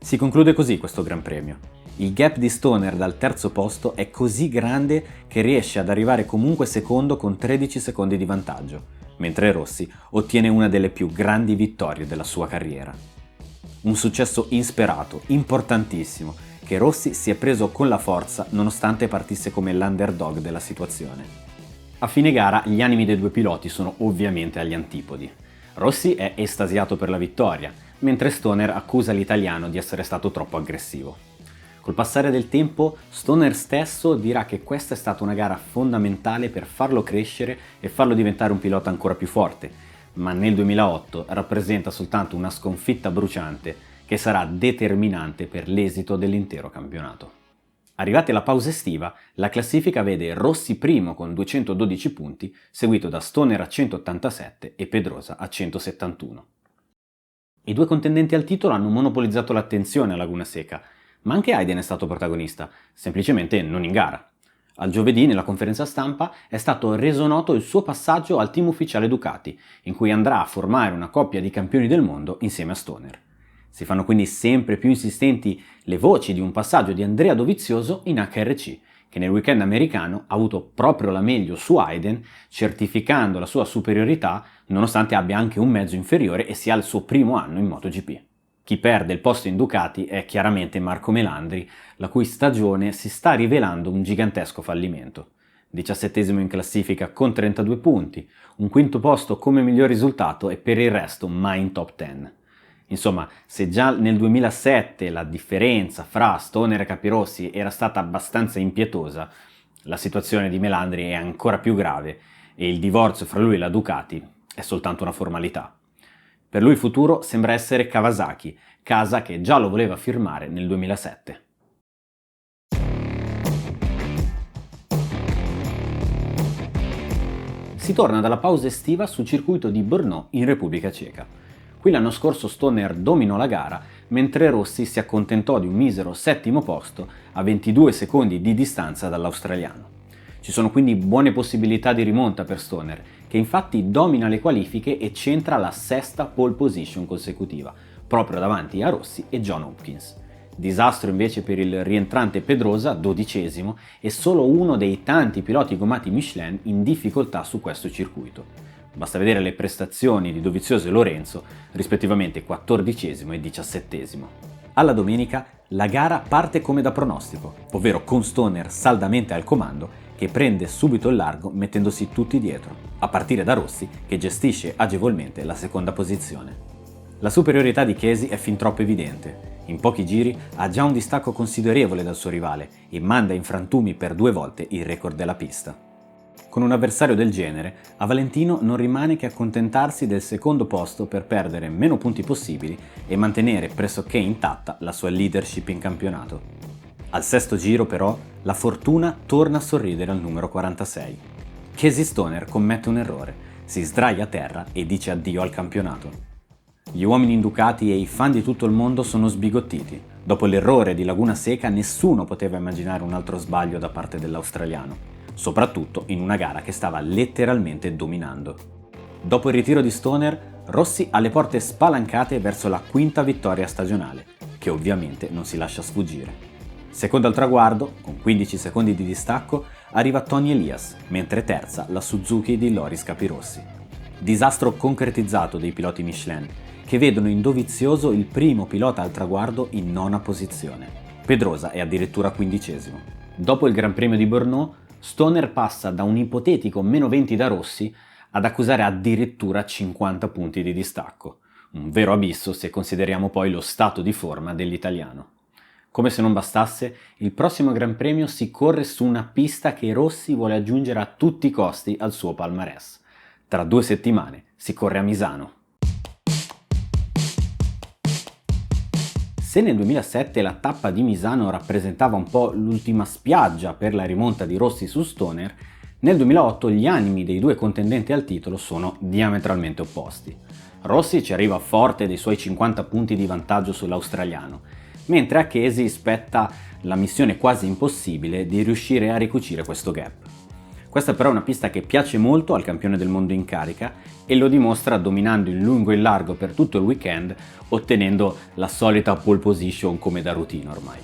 A: Si conclude così questo Gran Premio. Il gap di Stoner dal terzo posto è così grande che riesce ad arrivare comunque secondo con 13 secondi di vantaggio, mentre Rossi ottiene una delle più grandi vittorie della sua carriera. Un successo insperato, importantissimo, che Rossi si è preso con la forza nonostante partisse come l'underdog della situazione. A fine gara gli animi dei due piloti sono ovviamente agli antipodi. Rossi è estasiato per la vittoria, mentre Stoner accusa l'italiano di essere stato troppo aggressivo. Col passare del tempo, Stoner stesso dirà che questa è stata una gara fondamentale per farlo crescere e farlo diventare un pilota ancora più forte, ma nel 2008 rappresenta soltanto una sconfitta bruciante che sarà determinante per l'esito dell'intero campionato. Arrivati alla pausa estiva, la classifica vede Rossi primo con 212 punti, seguito da Stoner a 187 e Pedrosa a 171. I due contendenti al titolo hanno monopolizzato l'attenzione a Laguna Seca, ma anche Hayden è stato protagonista, semplicemente non in gara. Al giovedì, nella conferenza stampa, è stato reso noto il suo passaggio al team ufficiale Ducati, in cui andrà a formare una coppia di campioni del mondo insieme a Stoner. Si fanno quindi sempre più insistenti le voci di un passaggio di Andrea Dovizioso in HRC, che nel weekend americano ha avuto proprio la meglio su Hayden, certificando la sua superiorità nonostante abbia anche un mezzo inferiore e sia il suo primo anno in MotoGP. Chi perde il posto in Ducati è chiaramente Marco Melandri, la cui stagione si sta rivelando un gigantesco fallimento. 17° in classifica con 32 punti, un quinto posto come miglior risultato e per il resto mai in top 10. Insomma, se già nel 2007 la differenza fra Stoner e Capirossi era stata abbastanza impietosa, la situazione di Melandri è ancora più grave e il divorzio fra lui e la Ducati è soltanto una formalità. Per lui il futuro sembra essere Kawasaki, casa che già lo voleva firmare nel 2007. Si torna dalla pausa estiva sul circuito di Brno in Repubblica Ceca. Qui l'anno scorso Stoner dominò la gara, mentre Rossi si accontentò di un misero 7° posto a 22 secondi di distanza dall'australiano. Ci sono quindi buone possibilità di rimonta per Stoner, che infatti domina le qualifiche e centra la 6ª pole position consecutiva, proprio davanti a Rossi e John Hopkins. Disastro invece per il rientrante Pedrosa, 12° e solo uno dei tanti piloti gommati Michelin in difficoltà su questo circuito. Basta vedere le prestazioni di Dovizioso e Lorenzo, rispettivamente 14° e 17°. Alla domenica la gara parte come da pronostico, ovvero con Stoner saldamente al comando che prende subito il largo mettendosi tutti dietro, a partire da Rossi che gestisce agevolmente la seconda posizione. La superiorità di Chiesi è fin troppo evidente. In pochi giri ha già un distacco considerevole dal suo rivale e manda in frantumi per 2 volte il record della pista. Con un avversario del genere, a Valentino non rimane che accontentarsi del secondo posto per perdere meno punti possibili e mantenere pressoché intatta la sua leadership in campionato. Al 6° giro, però, la fortuna torna a sorridere al numero 46. Casey Stoner commette un errore, si sdraia a terra e dice addio al campionato. Gli uomini in Ducati e i fan di tutto il mondo sono sbigottiti. Dopo l'errore di Laguna Seca nessuno poteva immaginare un altro sbaglio da parte dell'australiano, soprattutto in una gara che stava letteralmente dominando. Dopo il ritiro di Stoner, Rossi ha le porte spalancate verso la 5ª vittoria stagionale, che ovviamente non si lascia sfuggire. Secondo al traguardo, con 15 secondi di distacco, arriva Tony Elias, mentre terza la Suzuki di Loris Capirossi. Disastro concretizzato dei piloti Michelin, che vedono in Dovizioso il primo pilota al traguardo in 9ª posizione. Pedrosa è addirittura 15°. Dopo il Gran Premio di Brno, Stoner passa da un ipotetico -20 da Rossi ad accusare addirittura 50 punti di distacco. Un vero abisso se consideriamo poi lo stato di forma dell'italiano. Come se non bastasse, il prossimo Gran Premio si corre su una pista che Rossi vuole aggiungere a tutti i costi al suo palmarès. Tra 2 settimane si corre a Misano. Se nel 2007 la tappa di Misano rappresentava un po' l'ultima spiaggia per la rimonta di Rossi su Stoner, nel 2008 gli animi dei due contendenti al titolo sono diametralmente opposti. Rossi ci arriva forte dei suoi 50 punti di vantaggio sull'australiano, mentre a Chiesi spetta la missione quasi impossibile di riuscire a ricucire questo gap. Questa però è una pista che piace molto al campione del mondo in carica e lo dimostra dominando in lungo e in largo per tutto il weekend, ottenendo la solita pole position come da routine ormai.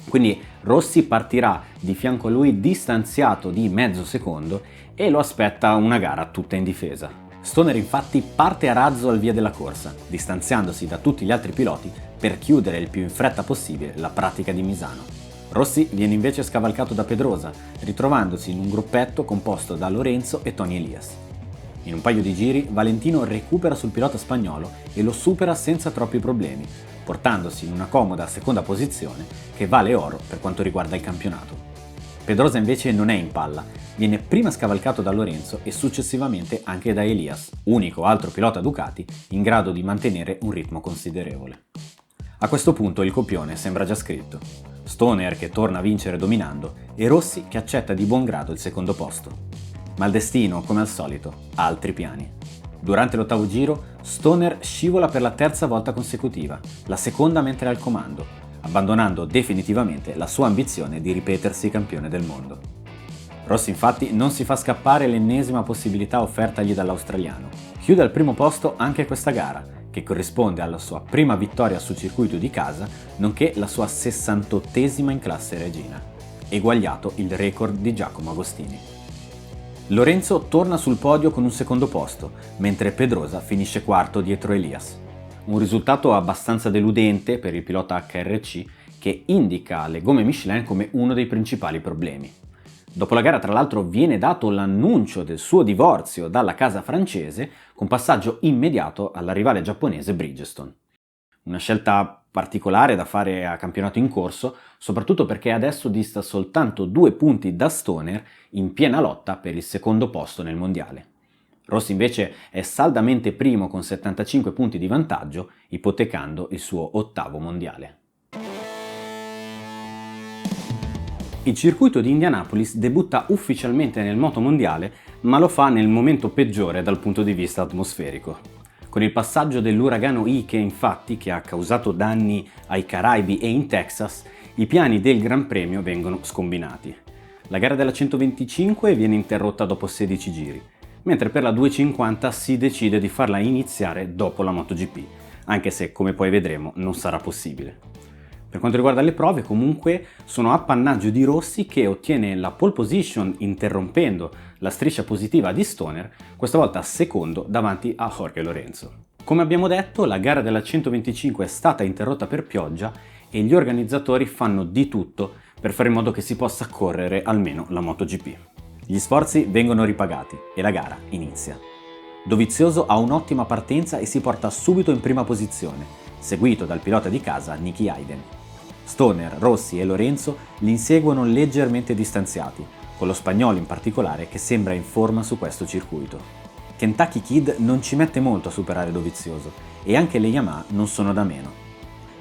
A: Quindi Rossi partirà di fianco a lui distanziato di mezzo secondo e lo aspetta una gara tutta in difesa. Stoner infatti parte a razzo al via della corsa, distanziandosi da tutti gli altri piloti per chiudere il più in fretta possibile la pratica di Misano. Rossi viene invece scavalcato da Pedrosa, ritrovandosi in un gruppetto composto da Lorenzo e Tony Elias. In un paio di giri Valentino recupera sul pilota spagnolo e lo supera senza troppi problemi, portandosi in una comoda seconda posizione che vale oro per quanto riguarda il campionato. Pedrosa invece non è in palla, viene prima scavalcato da Lorenzo e successivamente anche da Elias, unico altro pilota Ducati in grado di mantenere un ritmo considerevole. A questo punto il copione sembra già scritto. Stoner che torna a vincere dominando e Rossi che accetta di buon grado il secondo posto. Ma il destino, come al solito, ha altri piani. Durante l'8° giro, Stoner scivola per la 3ª volta consecutiva, la seconda mentre è al comando, abbandonando definitivamente la sua ambizione di ripetersi campione del mondo. Rossi infatti non si fa scappare l'ennesima possibilità offertagli dall'australiano. Chiude al primo posto anche questa gara, che corrisponde alla sua prima vittoria sul circuito di casa, nonché la sua 68esima in classe regina, eguagliato il record di Giacomo Agostini. Lorenzo torna sul podio con un secondo posto, mentre Pedrosa finisce quarto dietro Elias. Un risultato abbastanza deludente per il pilota HRC che indica le gomme Michelin come uno dei principali problemi. Dopo la gara, tra l'altro, viene dato l'annuncio del suo divorzio dalla casa francese, con passaggio immediato alla rivale giapponese Bridgestone. Una scelta particolare da fare a campionato in corso, soprattutto perché adesso dista soltanto 2 punti da Stoner in piena lotta per il secondo posto nel mondiale. Rossi invece è saldamente primo con 75 punti di vantaggio, ipotecando il suo 8º mondiale. Il circuito di Indianapolis debutta ufficialmente nel motomondiale, ma lo fa nel momento peggiore dal punto di vista atmosferico. Con il passaggio dell'uragano Ike, infatti, che ha causato danni ai Caraibi e in Texas, i piani del Gran Premio vengono scombinati. La gara della 125 viene interrotta dopo 16 giri, mentre per la 250 si decide di farla iniziare dopo la MotoGP, anche se, come poi vedremo, non sarà possibile. Per quanto riguarda le prove, comunque, sono appannaggio di Rossi, che ottiene la pole position interrompendo la striscia positiva di Stoner, questa volta secondo davanti a Jorge Lorenzo. Come abbiamo detto, la gara della 125 è stata interrotta per pioggia e gli organizzatori fanno di tutto per fare in modo che si possa correre almeno la MotoGP. Gli sforzi vengono ripagati e la gara inizia. Dovizioso ha un'ottima partenza e si porta subito in prima posizione, seguito dal pilota di casa Nicky Hayden. Stoner, Rossi e Lorenzo li inseguono leggermente distanziati, con lo spagnolo in particolare che sembra in forma su questo circuito. Kentucky Kid non ci mette molto a superare Dovizioso e anche le Yamaha non sono da meno.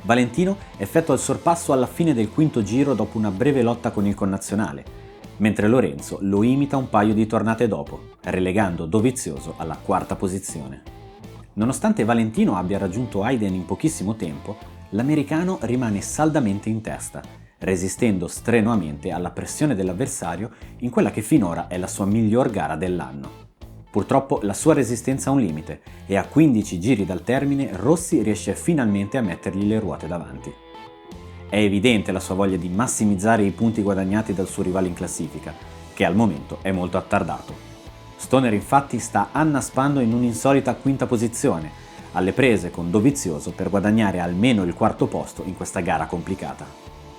A: Valentino effettua il sorpasso alla fine del 5º giro dopo una breve lotta con il connazionale, mentre Lorenzo lo imita un paio di tornate dopo, relegando Dovizioso alla 4ª posizione. Nonostante Valentino abbia raggiunto Hayden in pochissimo tempo, l'americano rimane saldamente in testa, resistendo strenuamente alla pressione dell'avversario in quella che finora è la sua miglior gara dell'anno. Purtroppo la sua resistenza ha un limite e a 15 giri dal termine Rossi riesce finalmente a mettergli le ruote davanti. È evidente la sua voglia di massimizzare i punti guadagnati dal suo rivale in classifica, che al momento è molto attardato. Stoner infatti sta annaspando in un'insolita 5ª posizione, alle prese con Dovizioso per guadagnare almeno il 4º posto in questa gara complicata.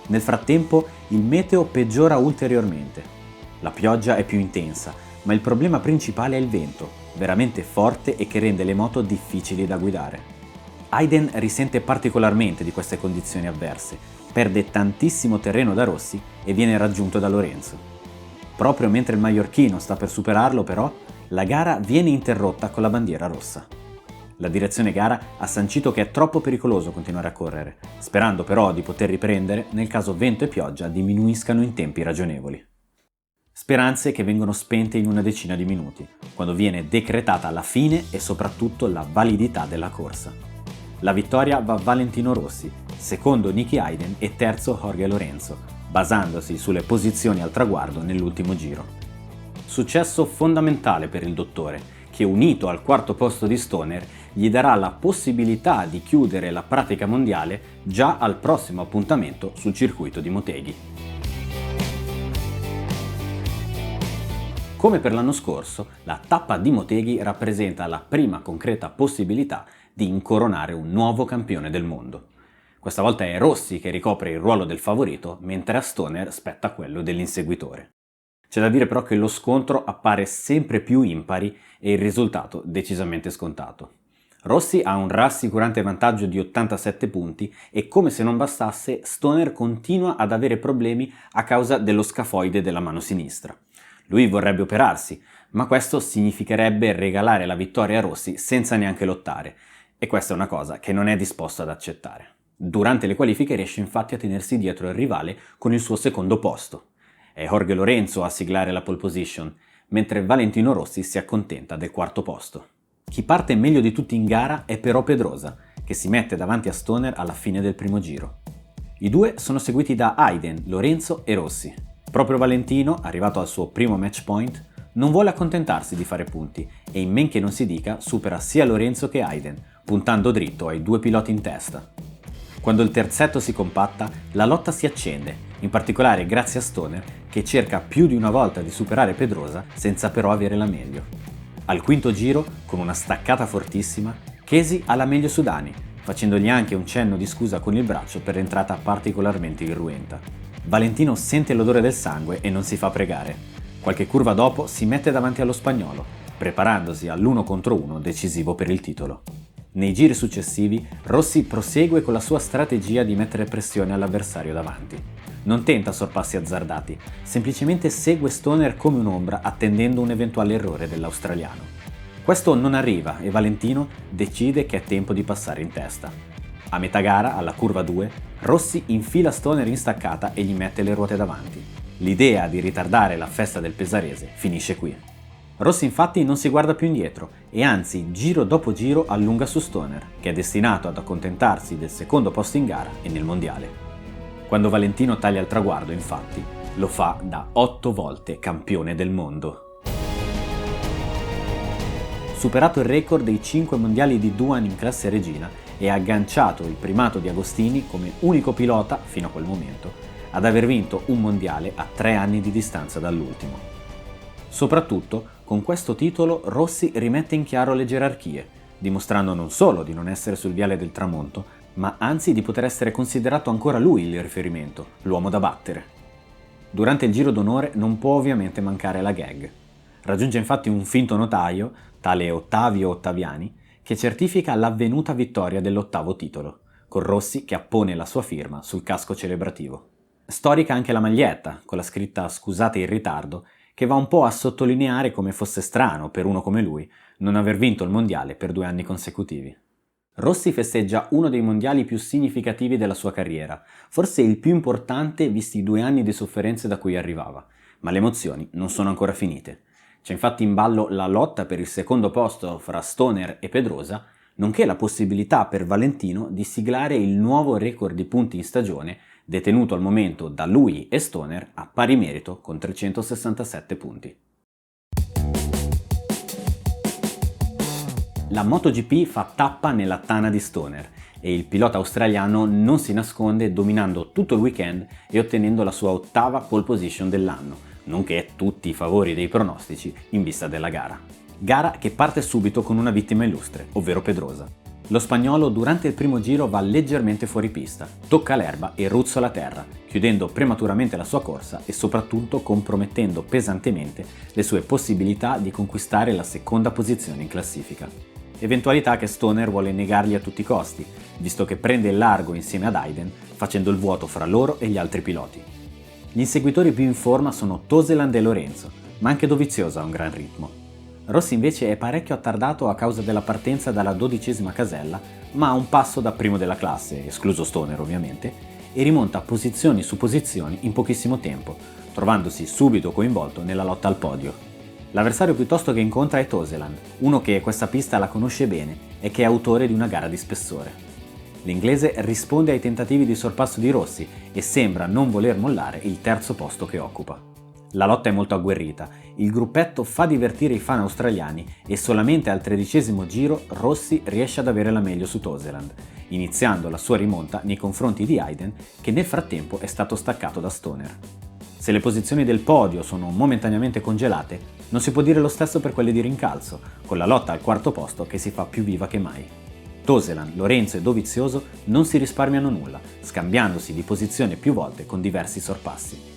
A: Nel frattempo il meteo peggiora ulteriormente. La pioggia è più intensa, ma il problema principale è il vento, veramente forte e che rende le moto difficili da guidare. Hayden risente particolarmente di queste condizioni avverse, perde tantissimo terreno da Rossi e viene raggiunto da Lorenzo. Proprio mentre il maiorchino sta per superarlo, però, la gara viene interrotta con la bandiera rossa. La direzione gara ha sancito che è troppo pericoloso continuare a correre, sperando però di poter riprendere nel caso vento e pioggia diminuiscano in tempi ragionevoli. Speranze che vengono spente in una decina di minuti, quando viene decretata la fine e soprattutto la validità della corsa. La vittoria va a Valentino Rossi, secondo Nicky Hayden e terzo Jorge Lorenzo, basandosi sulle posizioni al traguardo nell'ultimo giro. Successo fondamentale per il dottore, che unito al 4º posto di Stoner gli darà la possibilità di chiudere la pratica mondiale già al prossimo appuntamento sul circuito di Motegi. Come per l'anno scorso, la tappa di Motegi rappresenta la prima concreta possibilità di incoronare un nuovo campione del mondo. Questa volta è Rossi che ricopre il ruolo del favorito, mentre a Stoner spetta quello dell'inseguitore. C'è da dire però che lo scontro appare sempre più impari e il risultato decisamente scontato. Rossi ha un rassicurante vantaggio di 87 punti e, come se non bastasse, Stoner continua ad avere problemi a causa dello scafoide della mano sinistra. Lui vorrebbe operarsi, ma questo significherebbe regalare la vittoria a Rossi senza neanche lottare, e questa è una cosa che non è disposto ad accettare. Durante le qualifiche riesce infatti a tenersi dietro il rivale con il suo secondo posto. È Jorge Lorenzo a siglare la pole position, mentre Valentino Rossi si accontenta del 4º posto. Chi parte meglio di tutti in gara è però Pedrosa, che si mette davanti a Stoner alla fine del primo giro. I due sono seguiti da Hayden, Lorenzo e Rossi. Proprio Valentino, arrivato al suo primo match point, non vuole accontentarsi di fare punti e in men che non si dica supera sia Lorenzo che Hayden, puntando dritto ai 2 piloti in testa. Quando il terzetto si compatta, la lotta si accende, in particolare grazie a Stoner, che cerca più di una volta di superare Pedrosa senza però avere la meglio. Al 5º giro, con una staccata fortissima, Chesi ha la meglio su Dani, facendogli anche un cenno di scusa con il braccio per l'entrata particolarmente irruenta. Valentino sente l'odore del sangue e non si fa pregare. Qualche curva dopo si mette davanti allo spagnolo, preparandosi all'1 contro 1 decisivo per il titolo. Nei giri successivi, Rossi prosegue con la sua strategia di mettere pressione all'avversario davanti. Non tenta sorpassi azzardati, semplicemente segue Stoner come un'ombra attendendo un eventuale errore dell'australiano. Questo non arriva e Valentino decide che è tempo di passare in testa. A metà gara, alla curva 2, Rossi infila Stoner in staccata e gli mette le ruote davanti. L'idea di ritardare la festa del pesarese finisce qui. Rossi infatti non si guarda più indietro e anzi giro dopo giro allunga su Stoner, che è destinato ad accontentarsi del secondo posto in gara e nel mondiale. Quando Valentino taglia il traguardo, infatti, lo fa da 8 volte campione del mondo. Superato il record dei 5 mondiali di Duan in classe regina e agganciato il primato di Agostini come unico pilota, fino a quel momento, ad aver vinto un mondiale a 3 anni di distanza dall'ultimo. Soprattutto, con questo titolo Rossi rimette in chiaro le gerarchie, dimostrando non solo di non essere sul viale del tramonto, ma anzi di poter essere considerato ancora lui il riferimento, l'uomo da battere. Durante il giro d'onore non può ovviamente mancare la gag. Raggiunge infatti un finto notaio, tale Ottavio Ottaviani, che certifica l'avvenuta vittoria dell'8° titolo, con Rossi che appone la sua firma sul casco celebrativo. Storica anche la maglietta, con la scritta "Scusate il ritardo", che va un po' a sottolineare come fosse strano per uno come lui non aver vinto il mondiale per 2 anni consecutivi. Rossi festeggia uno dei mondiali più significativi della sua carriera, forse il più importante visti i 2 anni di sofferenze da cui arrivava, ma le emozioni non sono ancora finite. C'è infatti in ballo la lotta per il secondo posto fra Stoner e Pedrosa, nonché la possibilità per Valentino di siglare il nuovo record di punti in stagione detenuto al momento da lui e Stoner a pari merito con 367 punti. La MotoGP fa tappa nella tana di Stoner e il pilota australiano non si nasconde dominando tutto il weekend e ottenendo la sua 8ª pole position dell'anno, nonché tutti i favori dei pronostici in vista della gara. Gara che parte subito con una vittima illustre, ovvero Pedrosa. Lo spagnolo durante il primo giro va leggermente fuori pista, tocca l'erba e ruzzola a terra, chiudendo prematuramente la sua corsa e soprattutto compromettendo pesantemente le sue possibilità di conquistare la seconda posizione in classifica. Eventualità che Stoner vuole negargli a tutti i costi, visto che prende il largo insieme ad Hayden, facendo il vuoto fra loro e gli altri piloti. Gli inseguitori più in forma sono Toseland e Lorenzo, ma anche Dovizioso ha un gran ritmo. Rossi invece è parecchio attardato a causa della partenza dalla 12ª casella, ma a un passo da primo della classe, escluso Stoner ovviamente, e rimonta posizioni su posizioni in pochissimo tempo, trovandosi subito coinvolto nella lotta al podio. L'avversario piuttosto che incontra è Toseland, uno che questa pista la conosce bene e che è autore di una gara di spessore. L'inglese risponde ai tentativi di sorpasso di Rossi e sembra non voler mollare il 3° posto che occupa. La lotta è molto agguerrita, il gruppetto fa divertire i fan australiani e solamente al 13° giro Rossi riesce ad avere la meglio su Toseland, iniziando la sua rimonta nei confronti di Hayden che nel frattempo è stato staccato da Stoner. Se le posizioni del podio sono momentaneamente congelate, non si può dire lo stesso per quelle di rincalzo, con la lotta al 4° posto che si fa più viva che mai. Toseland, Lorenzo e Dovizioso non si risparmiano nulla, scambiandosi di posizione più volte con diversi sorpassi.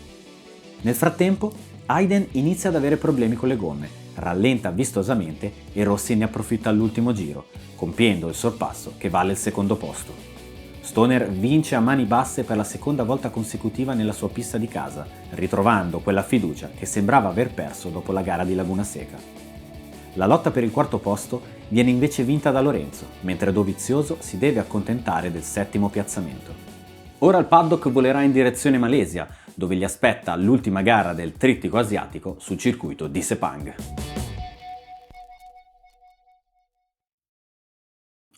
A: Nel frattempo, Hayden inizia ad avere problemi con le gomme, rallenta vistosamente e Rossi ne approfitta all'ultimo giro, compiendo il sorpasso che vale il 2° posto. Stoner vince a mani basse per la seconda volta consecutiva nella sua pista di casa, ritrovando quella fiducia che sembrava aver perso dopo la gara di Laguna Seca. La lotta per il 4° posto viene invece vinta da Lorenzo, mentre Dovizioso si deve accontentare del 7° piazzamento. Ora il paddock volerà in direzione Malesia, dove gli aspetta l'ultima gara del trittico asiatico sul circuito di Sepang.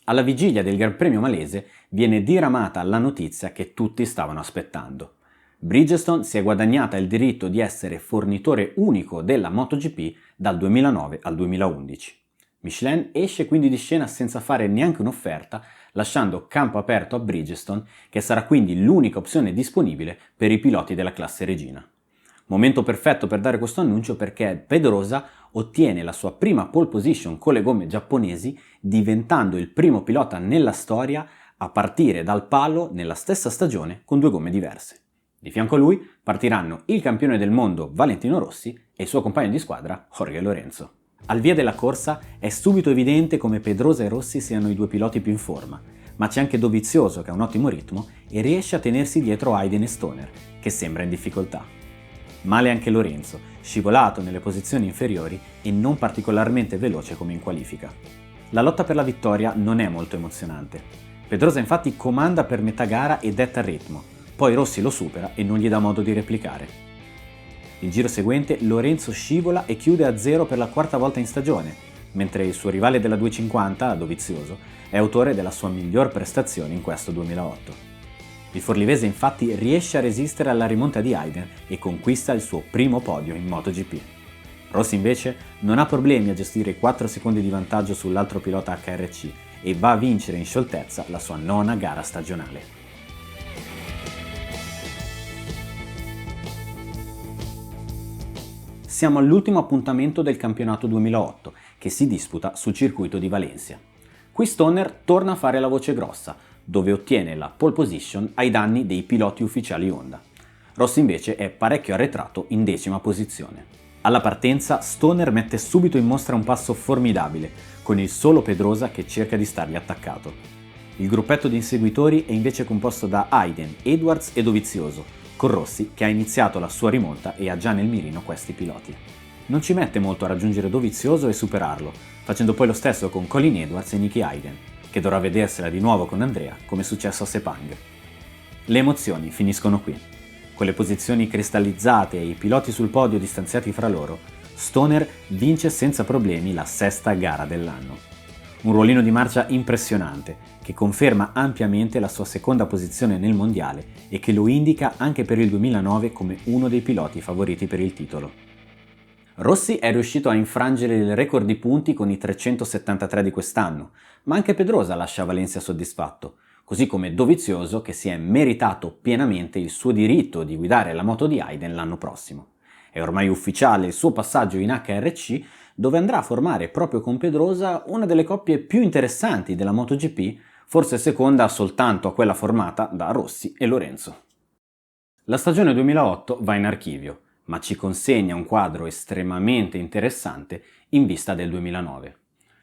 A: Alla vigilia del Gran Premio malese viene diramata la notizia che tutti stavano aspettando. Bridgestone si è guadagnata il diritto di essere fornitore unico della MotoGP dal 2009 al 2011. Michelin esce quindi di scena senza fare neanche un'offerta, lasciando campo aperto a Bridgestone, che sarà quindi l'unica opzione disponibile per i piloti della classe regina. Momento perfetto per dare questo annuncio perché Pedrosa ottiene la sua prima pole position con le gomme giapponesi, diventando il primo pilota nella storia a partire dal palo nella stessa stagione con 2 gomme diverse. Di fianco a lui partiranno il campione del mondo Valentino Rossi e il suo compagno di squadra Jorge Lorenzo. Al via della corsa è subito evidente come Pedrosa e Rossi siano i due piloti più in forma, ma c'è anche Dovizioso che ha un ottimo ritmo e riesce a tenersi dietro Hayden e Stoner, che sembra in difficoltà. Male anche Lorenzo, scivolato nelle posizioni inferiori e non particolarmente veloce come in qualifica. La lotta per la vittoria non è molto emozionante. Pedrosa infatti comanda per metà gara e detta il ritmo, poi Rossi lo supera e non gli dà modo di replicare. Il giro seguente Lorenzo scivola e chiude a zero per la quarta volta in stagione, mentre il suo rivale della 250, Dovizioso, è autore della sua miglior prestazione in questo 2008. Il forlivese infatti riesce a resistere alla rimonta di Hayden e conquista il suo primo podio in MotoGP. Rossi invece non ha problemi a gestire i 4 secondi di vantaggio sull'altro pilota HRC e va a vincere in scioltezza la sua 9ª gara stagionale. Siamo all'ultimo appuntamento del campionato 2008, che si disputa sul circuito di Valencia. Qui Stoner torna a fare la voce grossa, dove ottiene la pole position ai danni dei piloti ufficiali Honda. Rossi invece è parecchio arretrato in 10ª posizione. Alla partenza Stoner mette subito in mostra un passo formidabile, con il solo Pedrosa che cerca di stargli attaccato. Il gruppetto di inseguitori è invece composto da Hayden, Edwards e Dovizioso, con Rossi che ha iniziato la sua rimonta e ha già nel mirino questi piloti. Non ci mette molto a raggiungere Dovizioso e superarlo, facendo poi lo stesso con Colin Edwards e Nicky Hayden, che dovrà vedersela di nuovo con Andrea, come è successo a Sepang. Le emozioni finiscono qui. Con le posizioni cristallizzate e i piloti sul podio distanziati fra loro, Stoner vince senza problemi la 6ª gara dell'anno. Un ruolino di marcia impressionante, che conferma ampiamente la sua 2ª posizione nel mondiale e che lo indica anche per il 2009 come uno dei piloti favoriti per il titolo. Rossi è riuscito a infrangere il record di punti con i 373 di quest'anno, ma anche Pedrosa lascia Valencia soddisfatto, così come Dovizioso che si è meritato pienamente il suo diritto di guidare la moto di Hayden l'anno prossimo. È ormai ufficiale il suo passaggio in HRC, dove andrà a formare proprio con Pedrosa una delle coppie più interessanti della MotoGP, forse seconda soltanto a quella formata da Rossi e Lorenzo. La stagione 2008 va in archivio, ma ci consegna un quadro estremamente interessante in vista del 2009.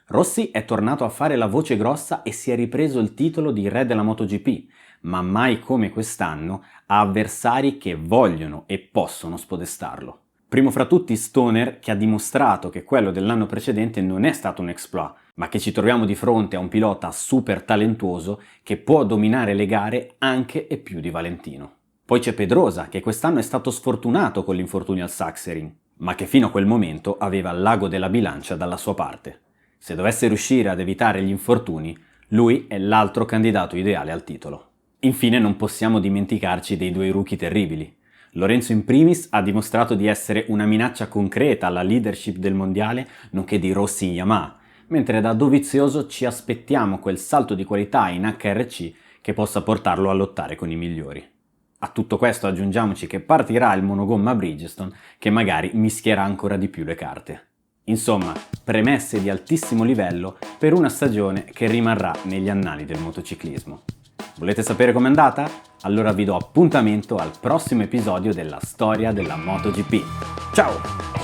A: Rossi è tornato a fare la voce grossa e si è ripreso il titolo di re della MotoGP, ma mai come quest'anno ha avversari che vogliono e possono spodestarlo. Primo fra tutti Stoner, che ha dimostrato che quello dell'anno precedente non è stato un exploit, ma che ci troviamo di fronte a un pilota super talentuoso che può dominare le gare anche e più di Valentino. Poi c'è Pedrosa, che quest'anno è stato sfortunato con l'infortunio al Sachsenring, ma che fino a quel momento aveva l'ago della bilancia dalla sua parte. Se dovesse riuscire ad evitare gli infortuni, lui è l'altro candidato ideale al titolo. Infine non possiamo dimenticarci dei due rookie terribili. Lorenzo in primis ha dimostrato di essere una minaccia concreta alla leadership del mondiale, nonché di Rossi in Yamaha, mentre da Dovizioso ci aspettiamo quel salto di qualità in HRC che possa portarlo a lottare con i migliori. A tutto questo aggiungiamoci che partirà il monogomma Bridgestone, che magari mischierà ancora di più le carte. Insomma, premesse di altissimo livello per una stagione che rimarrà negli annali del motociclismo. Volete sapere com'è andata? Allora vi do appuntamento al prossimo episodio della storia della MotoGP. Ciao!